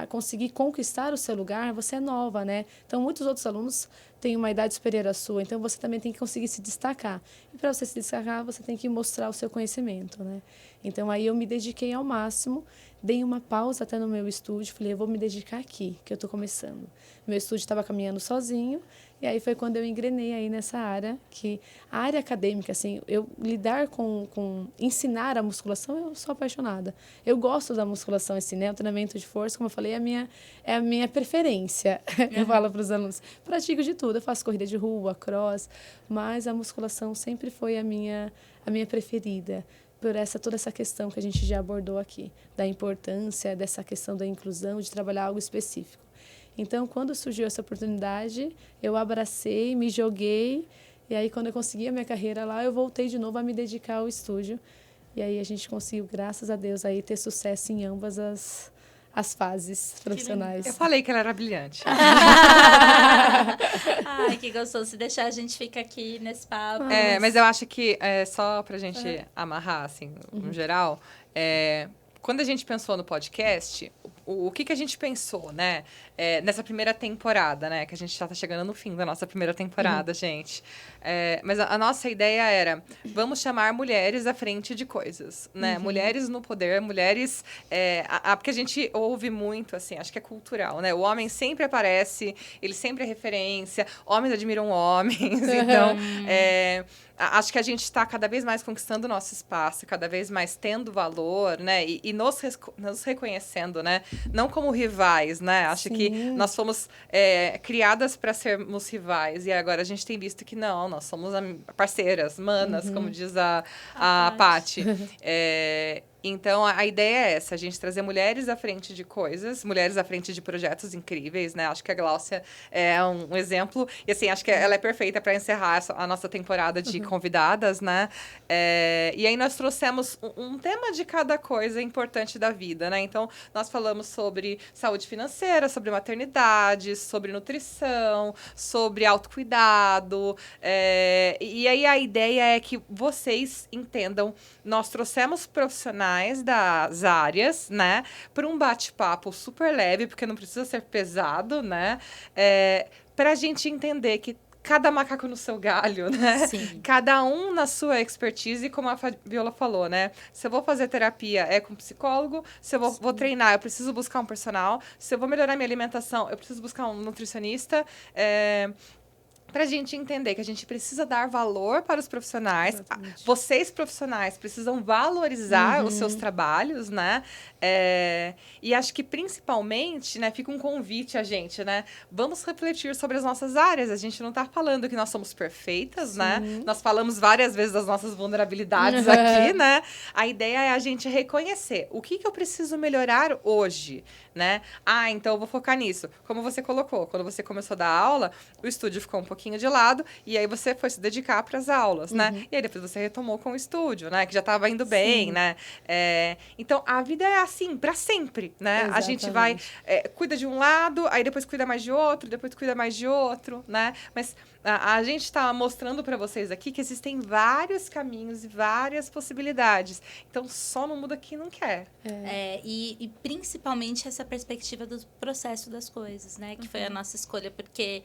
conseguir conquistar o seu lugar, você é nova, né? Então, muitos outros alunos têm uma idade superior à sua, então você também tem que conseguir se destacar. E para você se destacar, você tem que mostrar o seu conhecimento, né? Então, aí eu me dediquei ao máximo, dei uma pausa até no meu estúdio, falei, eu vou me dedicar aqui, que eu estou começando. Meu estúdio estava caminhando sozinho, e aí foi quando eu engrenei aí nessa área, que a área acadêmica, assim, eu lidar com ensinar a musculação, eu sou apaixonada. Eu gosto da musculação, assim, né? O treinamento de força, como eu falei, é a minha preferência. Eu falo para os alunos, pratico de tudo, eu faço corrida de rua, cross, mas a musculação sempre foi a minha preferida, por toda essa questão que a gente já abordou aqui, da importância dessa questão da inclusão, de trabalhar algo específico. Então, quando surgiu essa oportunidade, eu abracei, me joguei, e aí quando eu consegui a minha carreira lá, eu voltei de novo a me dedicar ao estúdio. E aí a gente conseguiu, graças a Deus, aí ter sucesso em ambas as fases profissionais. Eu falei que ela era brilhante. Ai, que gostoso. Se deixar, a gente fica aqui nesse papo. Mas eu acho que, só pra gente amarrar, assim, no geral, quando a gente pensou no podcast, o que a gente pensou, né? Nessa primeira temporada, né? Que a gente já tá chegando no fim da nossa primeira temporada, gente. Mas a nossa ideia era, vamos chamar mulheres à frente de coisas, né? Mulheres no poder, mulheres... porque a gente ouve muito, assim, acho que é cultural, né? O homem sempre aparece, ele sempre é referência, homens admiram homens, então... acho que a gente está cada vez mais conquistando o nosso espaço, cada vez mais tendo valor, né? E nos reconhecendo, né? não como rivais, né? Acho que Sim. nós fomos criadas para sermos rivais, e agora a gente tem visto que não, nós somos parceiras, manas, como diz a Paty. Então, a ideia é essa, a gente trazer mulheres à frente de coisas, mulheres à frente de projetos incríveis, né? Acho que a Gláucia é um exemplo. E, assim, acho que ela é perfeita para encerrar a nossa temporada de convidadas, né? E aí, nós trouxemos um tema de cada coisa importante da vida, né? Então, nós falamos sobre saúde financeira, sobre maternidade, sobre nutrição, sobre autocuidado. E aí, a ideia é que vocês entendam, nós trouxemos profissionais das áreas, né, para um bate-papo super leve, porque não precisa ser pesado, né, para a gente entender que cada macaco no seu galho, né? Sim. Cada um na sua expertise, como a Fabiola falou, né? Se eu vou fazer terapia, é com psicólogo. Se eu vou treinar, eu preciso buscar um personal. Se eu vou melhorar minha alimentação, eu preciso buscar um nutricionista. Para a gente entender que a gente precisa dar valor para os profissionais. Exatamente. Vocês, profissionais, precisam valorizar os seus trabalhos, né? E acho que, principalmente, né, fica um convite a gente, né? Vamos refletir sobre as nossas áreas. A gente não está falando que nós somos perfeitas, né? Nós falamos várias vezes das nossas vulnerabilidades aqui, né? A ideia é a gente reconhecer o que eu preciso melhorar hoje, né? Então eu vou focar nisso. Como você colocou, quando você começou a dar aula, o estúdio ficou um pouquinho de lado, e aí você foi se dedicar para as aulas, né? E aí depois você retomou com o estúdio, né? Que já estava indo bem, né? Então, a vida é assim, para sempre, né? Exatamente. A gente vai, cuida de um lado, aí depois cuida mais de outro, depois cuida mais de outro, né? Mas a gente está mostrando para vocês aqui que existem vários caminhos e várias possibilidades. Então, só não muda quem não quer. E principalmente essa perspectiva do processo das coisas, né? Que foi a nossa escolha, porque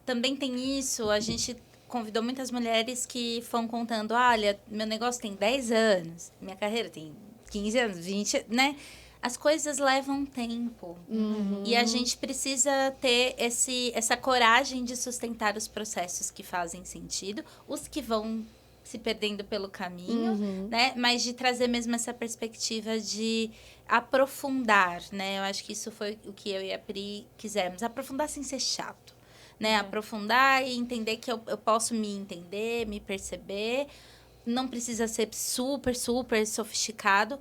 também tem isso, a gente convidou muitas mulheres que foram contando, olha, meu negócio tem 10 anos, minha carreira tem 15 anos, 20, né? As coisas levam tempo. E a gente precisa ter essa coragem de sustentar os processos que fazem sentido, os que vão se perdendo pelo caminho, né? Mas de trazer mesmo essa perspectiva de aprofundar, né? Eu acho que isso foi o que eu e a Pri quisemos. Aprofundar sem ser chato, né? Aprofundar e entender que eu posso me entender, me perceber. Não precisa ser super, super sofisticado,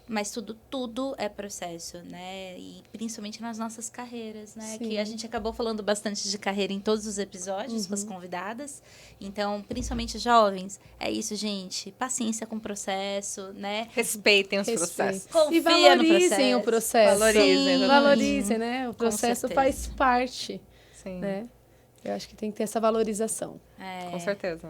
mas tudo é processo, né? E principalmente nas nossas carreiras, né? Sim. Que a gente acabou falando bastante de carreira em todos os episódios com as convidadas. Então, principalmente jovens, é isso, gente. Paciência com o processo, né? Respeitem os processos. Confia E valorizem no o processo. Valorizem, Sim. Valorizem, né? O Com processo certeza. faz parte, Sim, né? Eu acho que tem que ter essa valorização. com certeza.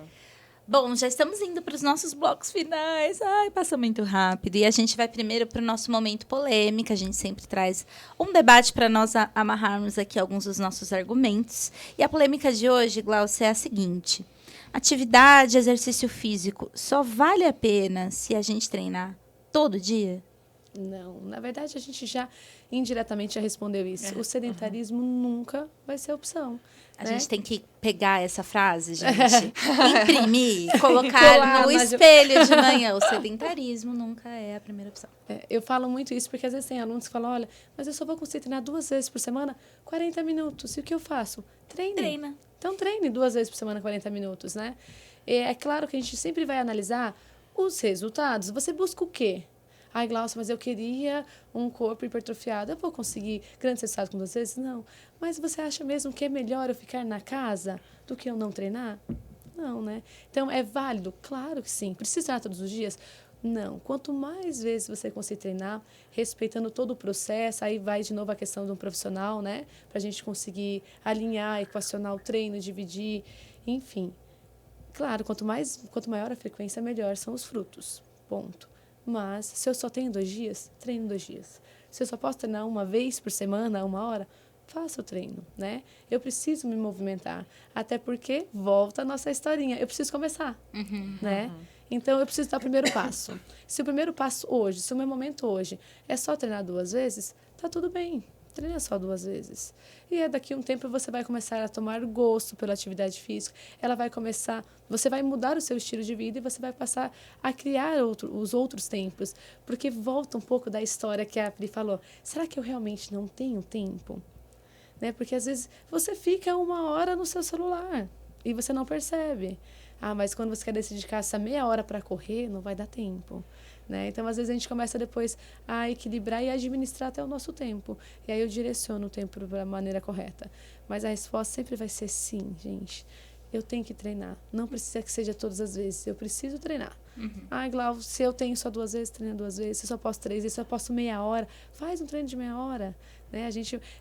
Bom, já estamos indo para os nossos blocos finais. Ai, passa muito rápido. E a gente vai primeiro para o nosso momento polêmica. A gente sempre traz um debate para nós amarrarmos aqui alguns dos nossos argumentos. E a polêmica de hoje, Glaucia, é a seguinte. Atividade, exercício físico, só vale a pena se a gente treinar todo dia? Não, na verdade a gente já indiretamente já respondeu isso. O sedentarismo nunca vai ser opção. A né? gente tem que pegar essa frase, gente, imprimir, colocar Colar no na- espelho de manhã. O sedentarismo nunca é a primeira opção. Eu falo muito isso porque às vezes tem alunos que falam, olha, mas eu só vou conseguir treinar 2 vezes por semana, 40 minutos. E o que eu faço? Treine. Treina. Então treine 2 vezes por semana, 40 minutos, né? É claro que a gente sempre vai analisar os resultados. Você busca o quê? Ai, Glaucia, mas eu queria um corpo hipertrofiado. Eu vou conseguir grandes resultados com 2 vezes? Não. Mas você acha mesmo que é melhor eu ficar na casa do que eu não treinar? Não, né? Então, é válido? Claro que sim. Precisa treinar todos os dias? Não. Quanto mais vezes você conseguir treinar, respeitando todo o processo, aí vai de novo a questão de um profissional, né? Para a gente conseguir alinhar, equacionar o treino, dividir, enfim. Claro, quanto maior a frequência, melhor são os frutos. Ponto. Mas, se eu só tenho 2 dias, treino 2 dias. Se eu só posso treinar 1 vez por semana, 1 hora, faça o treino, né? Eu preciso me movimentar. Até porque, volta a nossa historinha, eu preciso começar, né? Então, eu preciso dar o primeiro passo. Se o primeiro passo hoje, se o meu momento hoje é só treinar 2 vezes, tá tudo bem. treina só 2 vezes. E daqui a um tempo você vai começar a tomar gosto pela atividade física, você vai mudar o seu estilo de vida e você vai passar a criar os outros tempos. Porque volta um pouco da história que a Pri falou. Será que eu realmente não tenho tempo? Né? Porque às vezes você fica 1 hora no seu celular e você não percebe. Mas quando você quer dedicar essa meia hora para correr, não vai dar tempo. Né? Então, às vezes, a gente começa depois a equilibrar e administrar até o nosso tempo. E aí eu direciono o tempo da maneira correta. Mas a resposta sempre vai ser sim, gente. Eu tenho que treinar. Não precisa que seja todas as vezes. Eu preciso treinar. Glau, se eu tenho só 2 vezes, treina 2 vezes. Se eu só posso 3 vezes, se eu posso meia hora, faz um treino de meia hora. Né?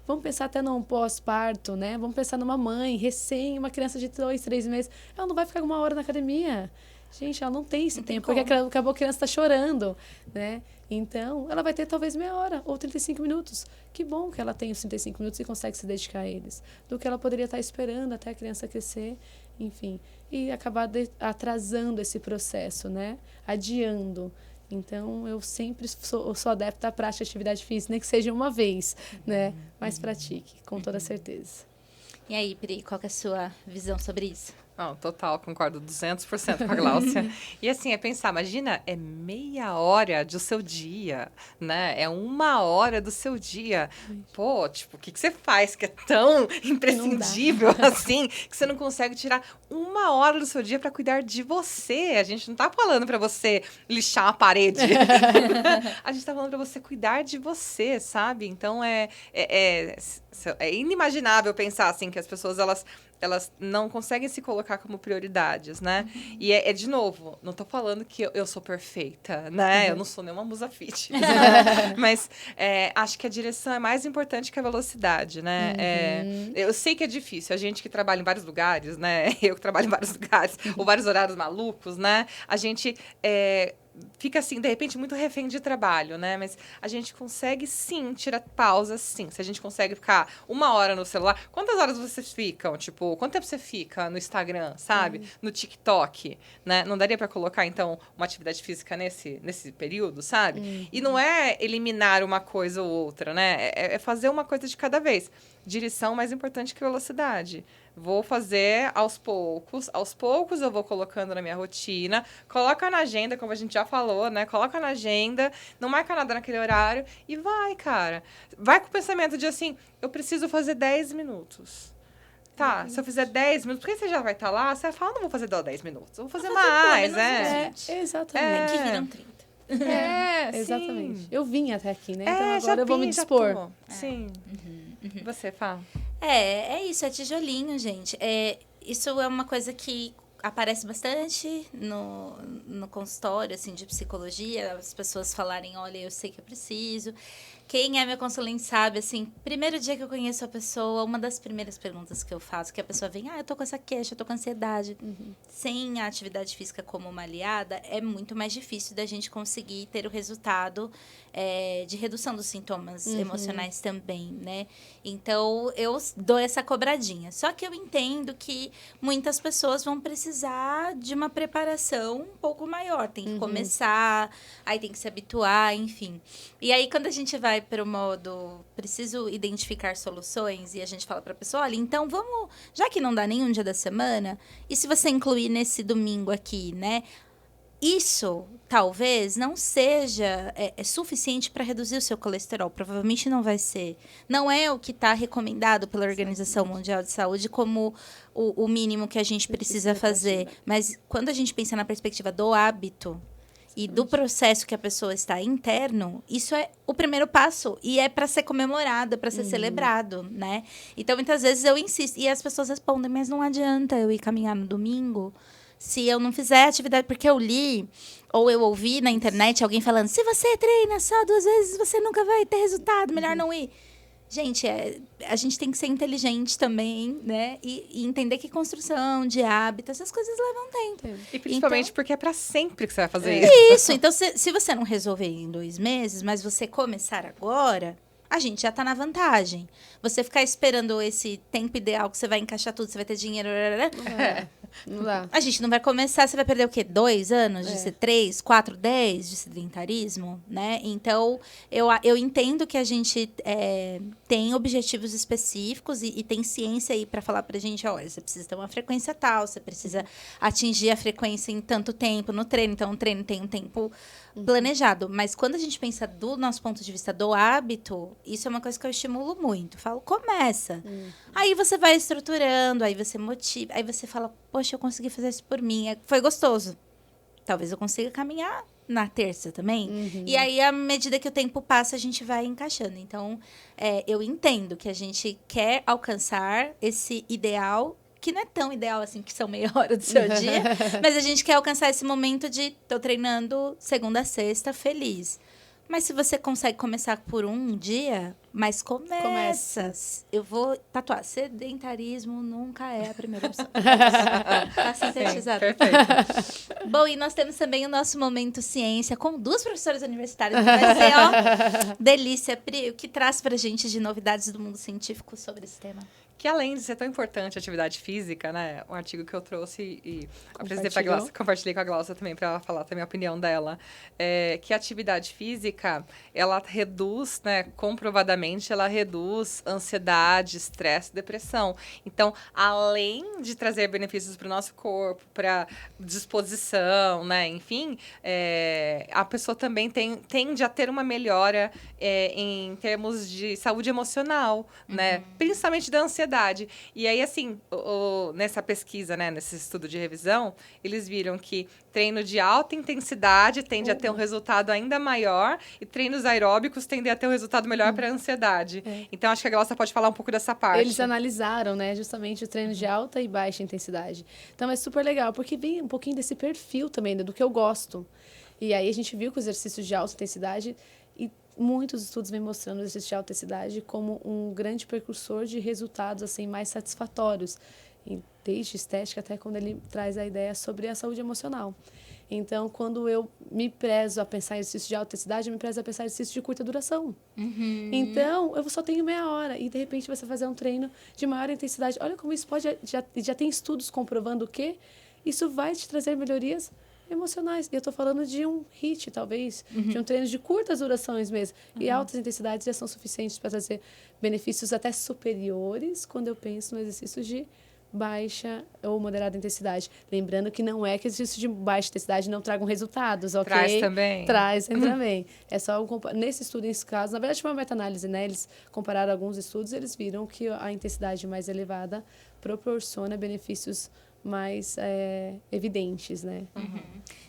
Vamos pensar até num pós-parto, né? Vamos pensar numa mãe, uma criança de 2, 3 meses. Ela não vai ficar 1 hora na academia. Gente, ela não tem esse tempo, porque acabou a criança está chorando, né? Então, ela vai ter talvez meia hora ou 35 minutos. Que bom que ela tem os 35 minutos e consegue se dedicar a eles. Do que ela poderia estar esperando até a criança crescer, enfim. E acabar atrasando esse processo, né? Adiando. Então, eu sempre sou adepta à prática de atividade física, nem que seja uma vez, né? Mas pratique, com toda certeza. E aí, Pri, qual que é a sua visão sobre isso? Não, total, concordo 200% com a Gláucia. E assim, é pensar, imagina, é meia hora do seu dia, né? É 1 hora do seu dia. Pô, tipo, o que você faz que é tão imprescindível assim, que você não consegue tirar 1 hora do seu dia para cuidar de você? A gente não tá falando para você lixar a parede. A gente tá falando para você cuidar de você, sabe? Então, é inimaginável pensar assim que as pessoas, elas não conseguem se colocar como prioridades, né? E de novo, não tô falando que eu sou perfeita, né? Eu não sou nenhuma musa fit. Mas acho que a direção é mais importante que a velocidade, né? Eu sei que é difícil. A gente que trabalha em vários lugares, né? Eu que trabalho em vários lugares, ou vários horários malucos, né? A gente fica, assim, de repente, muito refém de trabalho, né? Mas a gente consegue, sim, tirar pausas, sim. Se a gente consegue ficar 1 hora no celular... Quantas horas vocês ficam? Tipo, quanto tempo você fica no Instagram, sabe? No TikTok, né? Não daria pra colocar, então, uma atividade física nesse período, sabe? E não é eliminar uma coisa ou outra, né? É fazer uma coisa de cada vez. Direção mais importante que velocidade. Vou fazer aos poucos eu vou colocando na minha rotina, coloca na agenda, como a gente já falou, né? Coloca na agenda, não marca nada naquele horário e vai, cara. Vai com o pensamento de assim, eu preciso fazer 10 minutos. Tá, se eu fizer 10 minutos, porque você já vai estar lá, você vai falar, não vou fazer 10 minutos, eu vou fazer mais, exatamente. Aqui viram 30. Exatamente. Sim. Eu vim até aqui, né? Então agora eu vou me dispor. Sim. Você, Fá? É isso, é tijolinho, gente. Isso é uma coisa que aparece bastante no consultório, assim, de psicologia. As pessoas falarem, olha, eu sei que eu preciso. Quem é meu consulente sabe, assim, primeiro dia que eu conheço a pessoa, uma das primeiras perguntas que eu faço, que a pessoa vem, eu tô com essa queixa, eu tô com ansiedade. Sem a atividade física como uma aliada, é muito mais difícil da gente conseguir ter o resultado de redução dos sintomas emocionais também, né? Então, eu dou essa cobradinha. Só que eu entendo que muitas pessoas vão precisar de uma preparação um pouco maior. Tem que começar, aí tem que se habituar, enfim. E aí, quando a gente vai para o modo, preciso identificar soluções, e a gente fala para a pessoa, olha, então vamos, já que não dá nenhum dia da semana, e se você incluir nesse domingo aqui, né? Isso, talvez, não seja suficiente para reduzir o seu colesterol. Provavelmente não vai ser. Não é o que está recomendado pela Organização Mundial de Saúde como o mínimo que a gente precisa fazer. Mas quando a gente pensa na perspectiva do hábito e do processo que a pessoa está interno, isso é o primeiro passo. E é para ser comemorado, para ser celebrado, né? Então, muitas vezes eu insisto. E as pessoas respondem, mas não adianta eu ir caminhar no domingo se eu não fizer atividade, porque eu li ou eu ouvi na internet alguém falando, se você treina só 2 vezes, você nunca vai ter resultado, melhor não ir. Gente, a gente tem que ser inteligente também, né? E entender que construção de hábito, essas coisas levam tempo. E principalmente então, porque é para sempre que você vai fazer isso. Então, se você não resolver em 2 meses, mas você começar agora a gente já tá na vantagem. Você ficar esperando esse tempo ideal que você vai encaixar tudo, você vai ter dinheiro. Não dá. A gente não vai começar, você vai perder o quê? 2 anos de ser 3, 4, 10 de sedentarismo, né? Então, eu entendo que a gente tem objetivos específicos e tem ciência aí para falar pra gente, olha, você precisa ter uma frequência tal, você precisa atingir a frequência em tanto tempo no treino, então o treino tem um tempo planejado. Mas quando a gente pensa do nosso ponto de vista do hábito, isso é uma coisa que eu estimulo muito. Falo, começa. Aí você vai estruturando, aí você motiva, aí você fala, poxa, eu consegui fazer isso por mim. Foi gostoso. Talvez eu consiga caminhar na terça também. E aí, à medida que o tempo passa, a gente vai encaixando. Então, eu entendo que a gente quer alcançar esse ideal, que não é tão ideal assim, que são meia hora do seu dia, mas a gente quer alcançar esse momento de tô treinando segunda a sexta, feliz. Mas se você consegue começar por um dia, mas começa. Eu vou tatuar. Sedentarismo nunca é a primeira opção. Tá sintetizado. Perfeito. Bom, e nós temos também o nosso Momento Ciência com 2 professoras universitárias. Que vai ser, ó, delícia. Pri, o que traz pra gente de novidades do mundo científico sobre esse tema? Que além de ser tão importante a atividade física, né? Um artigo que eu trouxe e apresentei para a Glaucia, compartilhei com a Glaucia também para ela falar também a opinião dela, que a atividade física, ela reduz, né? Comprovadamente, ela reduz ansiedade, estresse, depressão. Então, além de trazer benefícios para o nosso corpo, para disposição, né? Enfim, a pessoa também tende a ter uma melhora em termos de saúde emocional, né? Principalmente da ansiedade. E aí, assim, nessa pesquisa, né, nesse estudo de revisão, eles viram que treino de alta intensidade tende a ter um resultado ainda maior e treinos aeróbicos tendem a ter um resultado melhor para a ansiedade. Então, acho que a Glaucia pode falar um pouco dessa parte. Eles analisaram, né, justamente o treino de alta e baixa intensidade. Então, é super legal, porque vem um pouquinho desse perfil também, do que eu gosto. E aí, a gente viu que os exercícios de alta intensidade... E muitos estudos vêm mostrando o exercício de alta intensidade como um grande precursor de resultados assim, mais satisfatórios, desde estética até quando ele traz a ideia sobre a saúde emocional. Então, quando eu me prezo a pensar em exercício de alta intensidade, eu me prezo a pensar em exercício de curta duração. Então, eu só tenho meia hora e, de repente, você fazer um treino de maior intensidade. Olha como isso pode... Já tem estudos comprovando que isso vai te trazer melhorias emocionais. E eu estou falando de um HIIT, talvez, de um treino de curtas durações mesmo. E altas intensidades já são suficientes para trazer benefícios até superiores quando eu penso no exercício de baixa ou moderada intensidade. Lembrando que não é que exercício de baixa intensidade não tragam resultados, ok? Traz também. Traz também. É só nesse estudo, nesse caso, na verdade foi uma meta-análise, né? Eles compararam alguns estudos e eles viram que a intensidade mais elevada proporciona benefícios mais evidentes, né?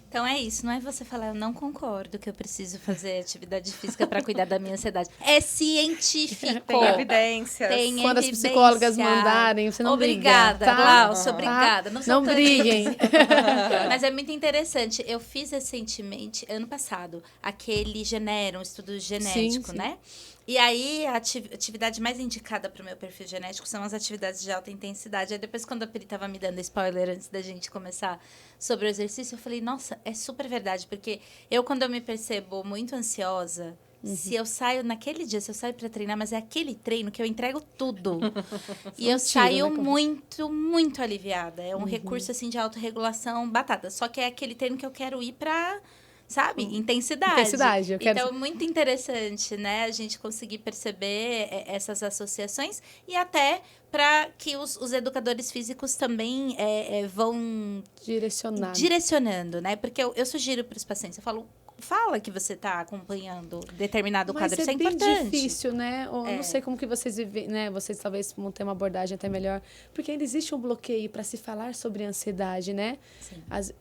Então é isso, não é você falar, eu não concordo que eu preciso fazer atividade física para cuidar da minha ansiedade. É científico. Tem evidências. Tem Quando as evidência. psicólogas mandarem, você não Obrigada, briga, tá? Glaucia, obrigada. Não briguem. Mas é muito interessante. Eu fiz recentemente, ano passado, aquele um estudo genético, sim. né? E aí, a atividade mais indicada para o meu perfil genético são as atividades de alta intensidade. Aí, depois, quando a Pri estava me dando spoiler antes da gente começar sobre o exercício, eu falei, nossa, é super verdade. Porque quando eu me percebo muito ansiosa, se eu saio naquele dia, se eu saio para treinar, mas é aquele treino que eu entrego tudo. E eu saio muito, muito aliviada. É um recurso, assim, de autorregulação batata. Só que é aquele treino que eu quero ir para... Sabe? Intensidade. Então, é muito interessante, né? A gente conseguir perceber essas associações e até para que os educadores físicos também vão direcionando, né? Porque eu sugiro para os pacientes, eu falo, fala que você está acompanhando determinado quadro, isso é importante. Mas é bem difícil, né? Eu não sei como que vocês vivem, né? Vocês talvez vão ter uma abordagem até melhor, porque ainda existe um bloqueio para se falar sobre ansiedade, né?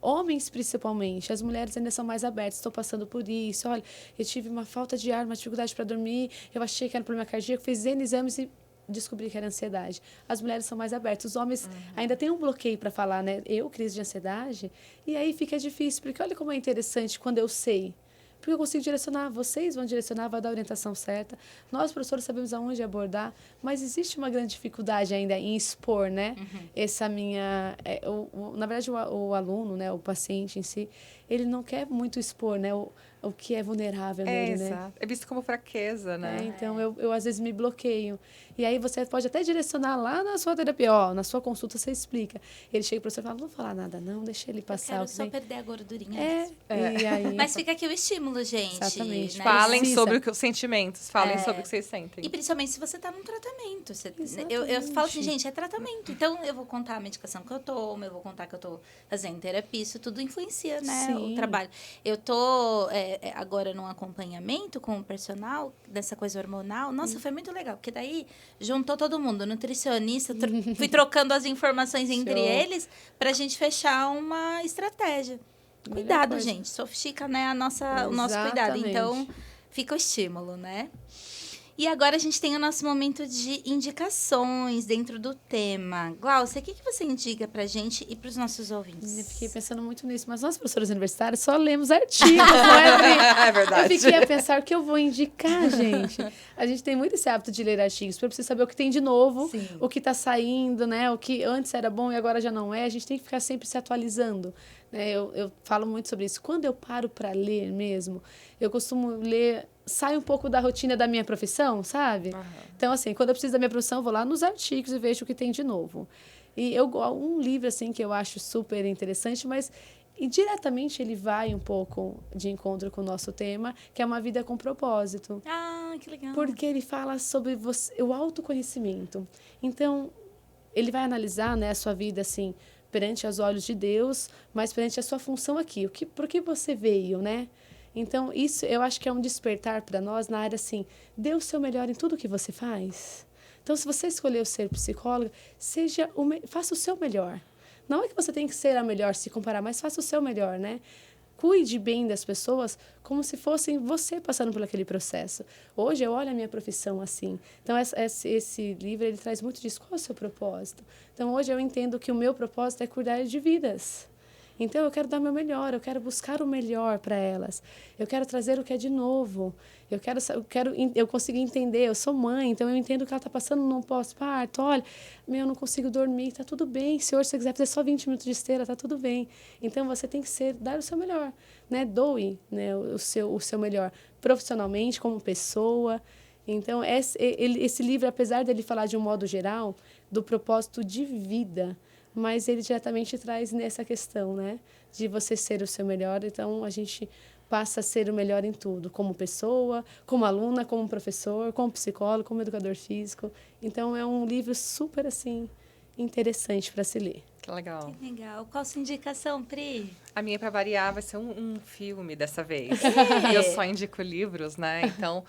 Homens, principalmente, as mulheres ainda são mais abertas, estou passando por isso, olha, eu tive uma falta de ar, uma dificuldade para dormir, eu achei que era problema cardíaco, fiz N exames e descobri que era ansiedade. As mulheres são mais abertas. Os homens ainda têm um bloqueio para falar, né? Crise de ansiedade. E aí fica difícil, porque olha como é interessante quando eu sei. porque eu consigo direcionar, vocês vão direcionar, vai dar a orientação certa. Nós, professores, sabemos aonde abordar, mas existe uma grande dificuldade ainda em expor, né? Essa minha... na verdade, o aluno, né, o paciente em si, ele não quer muito expor, né, o que é vulnerável nele, né? Exato. É visto como fraqueza, né? Então, eu às vezes me bloqueio. E aí você pode até direcionar lá na sua terapia, na sua consulta você explica. Ele chega para você e fala, não vou falar nada não, deixa ele passar. Eu quero só perder a gordurinha. E aí... Mas fica aqui o estímulo, gente. Exatamente. Né? Falem sobre os sentimentos, falem sobre o que vocês sentem. E principalmente se você tá num tratamento. Eu falo assim, gente, é tratamento. Então, eu vou contar a medicação que eu tomo, eu vou contar que eu tô fazendo terapia, isso tudo influencia, né, o trabalho. Eu tô agora num acompanhamento com o personal, dessa coisa hormonal. Nossa, foi muito legal, porque daí juntou todo mundo, nutricionista, fui trocando as informações entre eles pra gente fechar uma estratégia. Cuidado, gente. Sofistica, né, o nosso cuidado. Então, fica o estímulo, né? E agora a gente tem o nosso momento de indicações dentro do tema. Glaucia, o que você indica pra gente e pros nossos ouvintes? Eu fiquei pensando muito nisso, mas nós, professores universitários, só lemos artigos, não é, Pri? É verdade. Eu fiquei a pensar o que eu vou indicar, gente. A gente tem muito esse hábito de ler artigos, porque eu preciso saber o que tem de novo, o que está saindo, né? O que antes era bom e agora já não é. A gente tem que ficar sempre se atualizando. Né? Eu falo muito sobre isso. Quando eu paro para ler mesmo, eu costumo ler... Sai um pouco da rotina da minha profissão, sabe? Então, assim, quando eu preciso da minha profissão, eu vou lá nos artigos e vejo o que tem de novo. E um livro, assim, que eu acho super interessante, mas indiretamente ele vai um pouco de encontro com o nosso tema, que é Uma Vida com Propósito. Ah, que legal. Porque ele fala sobre o autoconhecimento. Então, ele vai analisar, né, a sua vida, assim, perante os olhos de Deus, mas perante a sua função aqui. Por que você veio, né? Então, isso eu acho que é um despertar para nós na área assim, dê o seu melhor em tudo que você faz. Então, se você escolheu ser psicóloga, faça o seu melhor. Não é que você tem que ser a melhor se comparar, mas faça o seu melhor, né? Cuide bem das pessoas como se fossem você passando por aquele processo. Hoje eu olho a minha profissão assim. Então, esse livro ele traz muito disso. Qual é o seu propósito? Então, hoje eu entendo que o meu propósito é cuidar de vidas. Então, eu quero dar o meu melhor, eu quero buscar o melhor para elas. Eu quero trazer o que é de novo. Eu consigo entender, eu sou mãe, então eu entendo que ela está passando num pós-parto. Olha, eu não consigo dormir, está tudo bem. Se hoje você quiser fazer só 20 minutos de esteira, está tudo bem. Então, você tem que dar o seu melhor, né? Doe, né, o seu melhor profissionalmente, como pessoa. Então, esse livro, apesar dele falar de um modo geral, do propósito de vida, mas ele diretamente traz nessa questão, né? De você ser o seu melhor. Então, a gente passa a ser o melhor em tudo, como pessoa, como aluna, como professor, como psicólogo, como educador físico. Então, é um livro super, assim, interessante para se ler. Que legal. Que legal. Qual a sua indicação, Pri? A minha, para variar, vai ser um filme dessa vez. Eu só indico livros, né? Então...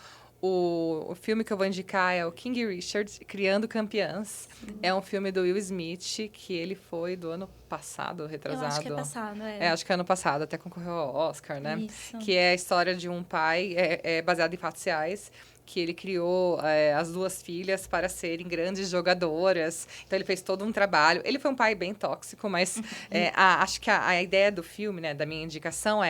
O filme que eu vou indicar é o King Richard, Criando Campeãs. É um filme do Will Smith, que ele foi do ano passado, retrasado. Eu acho que é passado, é. Acho que é ano passado, até concorreu ao Oscar, né? Isso. Que é a história de um pai, baseado em fatos reais, que ele criou as duas filhas para serem grandes jogadoras. Então, ele fez todo um trabalho. Ele foi um pai bem tóxico, mas acho que a ideia do filme, né, da minha indicação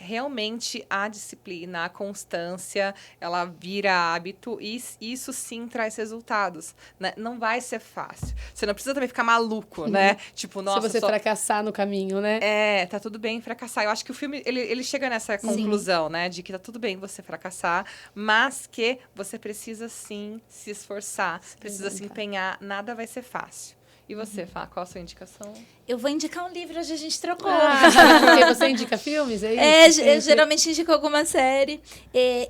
realmente a disciplina, a constância, ela vira hábito e isso sim traz resultados. Né? Não vai ser fácil. Você não precisa também ficar maluco, né? Tipo, nossa... Se você fracassar no caminho, né? Tá tudo bem fracassar. Eu acho que o filme, ele chega nessa conclusão, né? De que tá tudo bem você fracassar, mas que você precisa sim se esforçar, precisa se empenhar, nada vai ser fácil. E você, Fá, qual a sua indicação? Eu vou indicar um livro, hoje a gente trocou. Porque você indica filmes, é isso? Eu geralmente indico alguma série.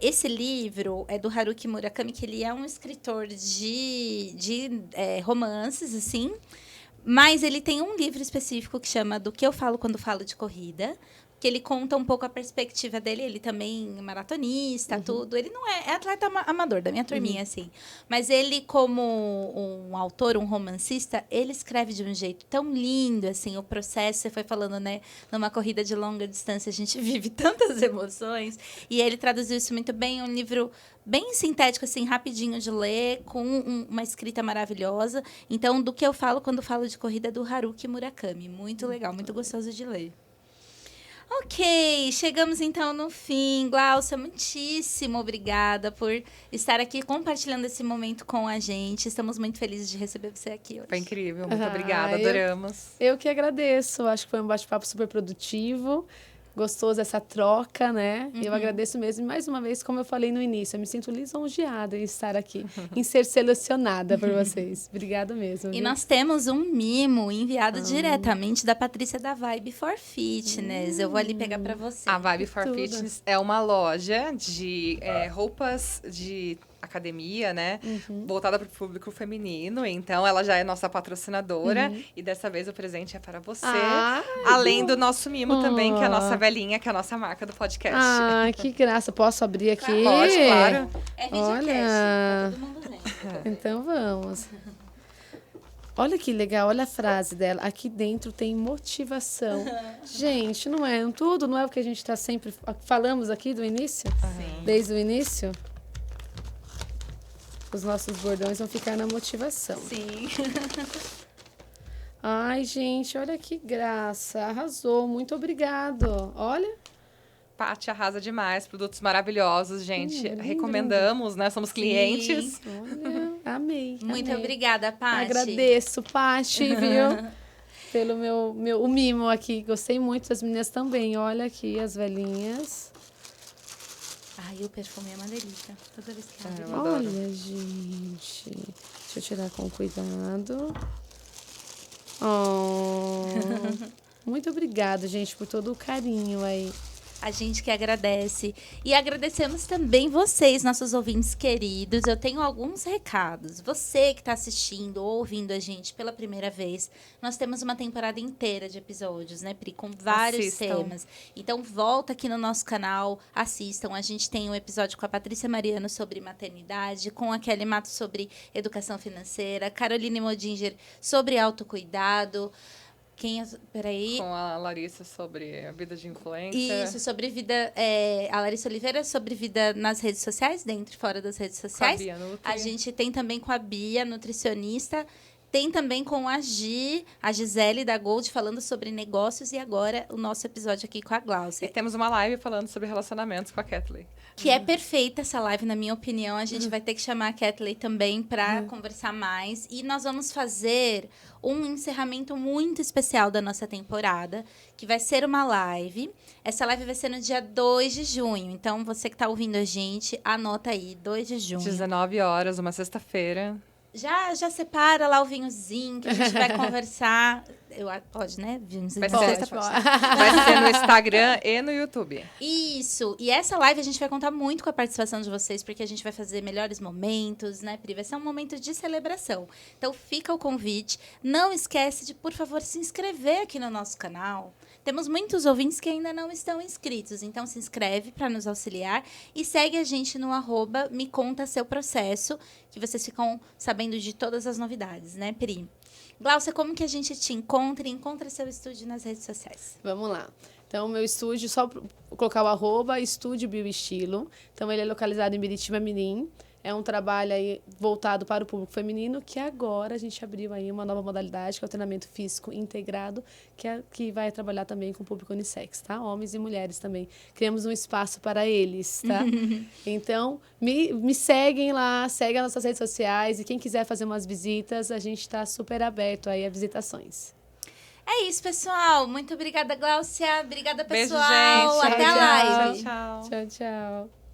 Esse livro é do Haruki Murakami, que ele é um escritor de romances, assim. Mas ele tem um livro específico que chama Do que eu falo quando falo de corrida, que ele conta um pouco a perspectiva dele. Ele também é maratonista, tudo. Ele não é atleta amador, da minha turminha, assim. Mas ele, como um autor, um romancista, ele escreve de um jeito tão lindo, assim, o processo. Você foi falando, né? Numa corrida de longa distância, a gente vive tantas emoções. E ele traduziu isso muito bem. Um livro bem sintético, assim, rapidinho de ler, com uma escrita maravilhosa. Então, do que eu falo quando falo de corrida, é do Haruki Murakami. Muito legal, muito gostoso de ler. Ok, chegamos então no fim. Glaucia, muitíssimo obrigada por estar aqui compartilhando esse momento com a gente. Estamos muito felizes de receber você aqui hoje. Foi incrível, muito obrigada, adoramos. Eu que agradeço, acho que foi um bate-papo super produtivo. Gostoso essa troca, né? Eu agradeço mesmo. E mais uma vez, como eu falei no início, eu me sinto lisonjeada em estar aqui, em ser selecionada por vocês. Obrigada mesmo. E viu? nós temos um mimo enviado diretamente da Patrícia da Vibe for Fitness. Eu vou ali pegar pra você. A Vibe for Tudo. Fitness é uma loja de roupas de academia, né? Voltada para o público feminino. Então, ela já é nossa patrocinadora. E dessa vez o presente é para você. Além do nosso mimo também, que é a nossa velhinha, que é a nossa marca do podcast. Ah, que graça. Posso abrir aqui? Pode, claro. É videocast, Olha. tá todo mundo vendo. Então vamos. Olha que legal, olha a frase dela. Aqui dentro tem motivação. Gente, não é tudo? Não é o que a gente está sempre falamos aqui do início? Sim. Desde o início? Os nossos bordões vão ficar na motivação. Sim. Ai, gente, olha que graça. Arrasou. Muito obrigado. Olha. Paty arrasa demais, produtos maravilhosos, gente. lindo. Recomendamos, né? Somos clientes. Olha, amei. Muito amei. obrigada, Paty. Agradeço, Paty, viu? Pelo o mimo aqui. Gostei muito das meninas também. Olha aqui as velhinhas. Ai, o perfume é uma delícia. Toda vez que eu abro. Eu adoro. Olha, gente. Deixa eu tirar com cuidado. Oh. Muito obrigada, gente, por todo o carinho aí. A gente que agradece. E agradecemos também vocês, nossos ouvintes queridos. Eu tenho alguns recados. Você que está assistindo ou ouvindo a gente pela primeira vez, nós temos uma temporada inteira de episódios, né, Pri? Com vários Assistam. temas. Então, volta aqui no nosso canal, assistam. A gente tem um episódio com a Patrícia Mariano sobre maternidade, com a Kelly Mato sobre educação financeira, Caroline Modinger sobre autocuidado. Peraí. Com a Larissa sobre a vida de influência. Isso, sobre vida. A Larissa Oliveira sobre vida nas redes sociais, dentro e fora das redes sociais. Bia Nutri. A gente tem também com a Bia, nutricionista. Tem também com a Gisele da Gold, falando sobre negócios. E agora o nosso episódio aqui com a E Glaucia. temos uma live falando sobre relacionamentos com a Kathleen. Que é perfeita essa live, na minha opinião. A gente vai ter que chamar a Kathleen também para conversar mais. E nós vamos fazer um encerramento muito especial da nossa temporada, que vai ser uma live. Essa live vai ser no dia 2 de junho. Então, você que está ouvindo a gente, anota aí, 2 de junho. 19 horas, uma sexta-feira. Já separa lá o vinhozinho, que a gente vai conversar. Pode, né? Vinhozinho. Vai na ser. sexta-feira. Vai ser no Instagram e no YouTube. Isso. E essa live a gente vai contar muito com a participação de vocês, porque a gente vai fazer melhores momentos, né, Pri? Vai ser um momento de celebração. Então, fica o convite. Não esquece de, por favor, se inscrever aqui no nosso canal. Temos muitos ouvintes que ainda não estão inscritos, então se inscreve para nos auxiliar e segue a gente no @mecontaseuprocesso, que vocês ficam sabendo de todas as novidades, né, Pri? Glaucia, como que a gente te encontra e encontra seu estúdio nas redes sociais? Vamos lá. Então, o meu estúdio, só colocar o @estúdio Bioestilo. Então, ele é localizado em Biritiba Mirim. É um trabalho aí voltado para o público feminino, que agora a gente abriu aí uma nova modalidade, que é o treinamento físico integrado, que vai trabalhar também com o público unissex, tá? Homens e mulheres também. Criamos um espaço para eles, tá? Então, me seguem lá, segue as nossas redes sociais, e quem quiser fazer umas visitas, a gente está super aberto aí a visitações. É isso, pessoal. Muito obrigada, Glaucia. Obrigada, Beijo, pessoal. gente. Até a Tchau, live. Tchau, tchau. Tchau, tchau.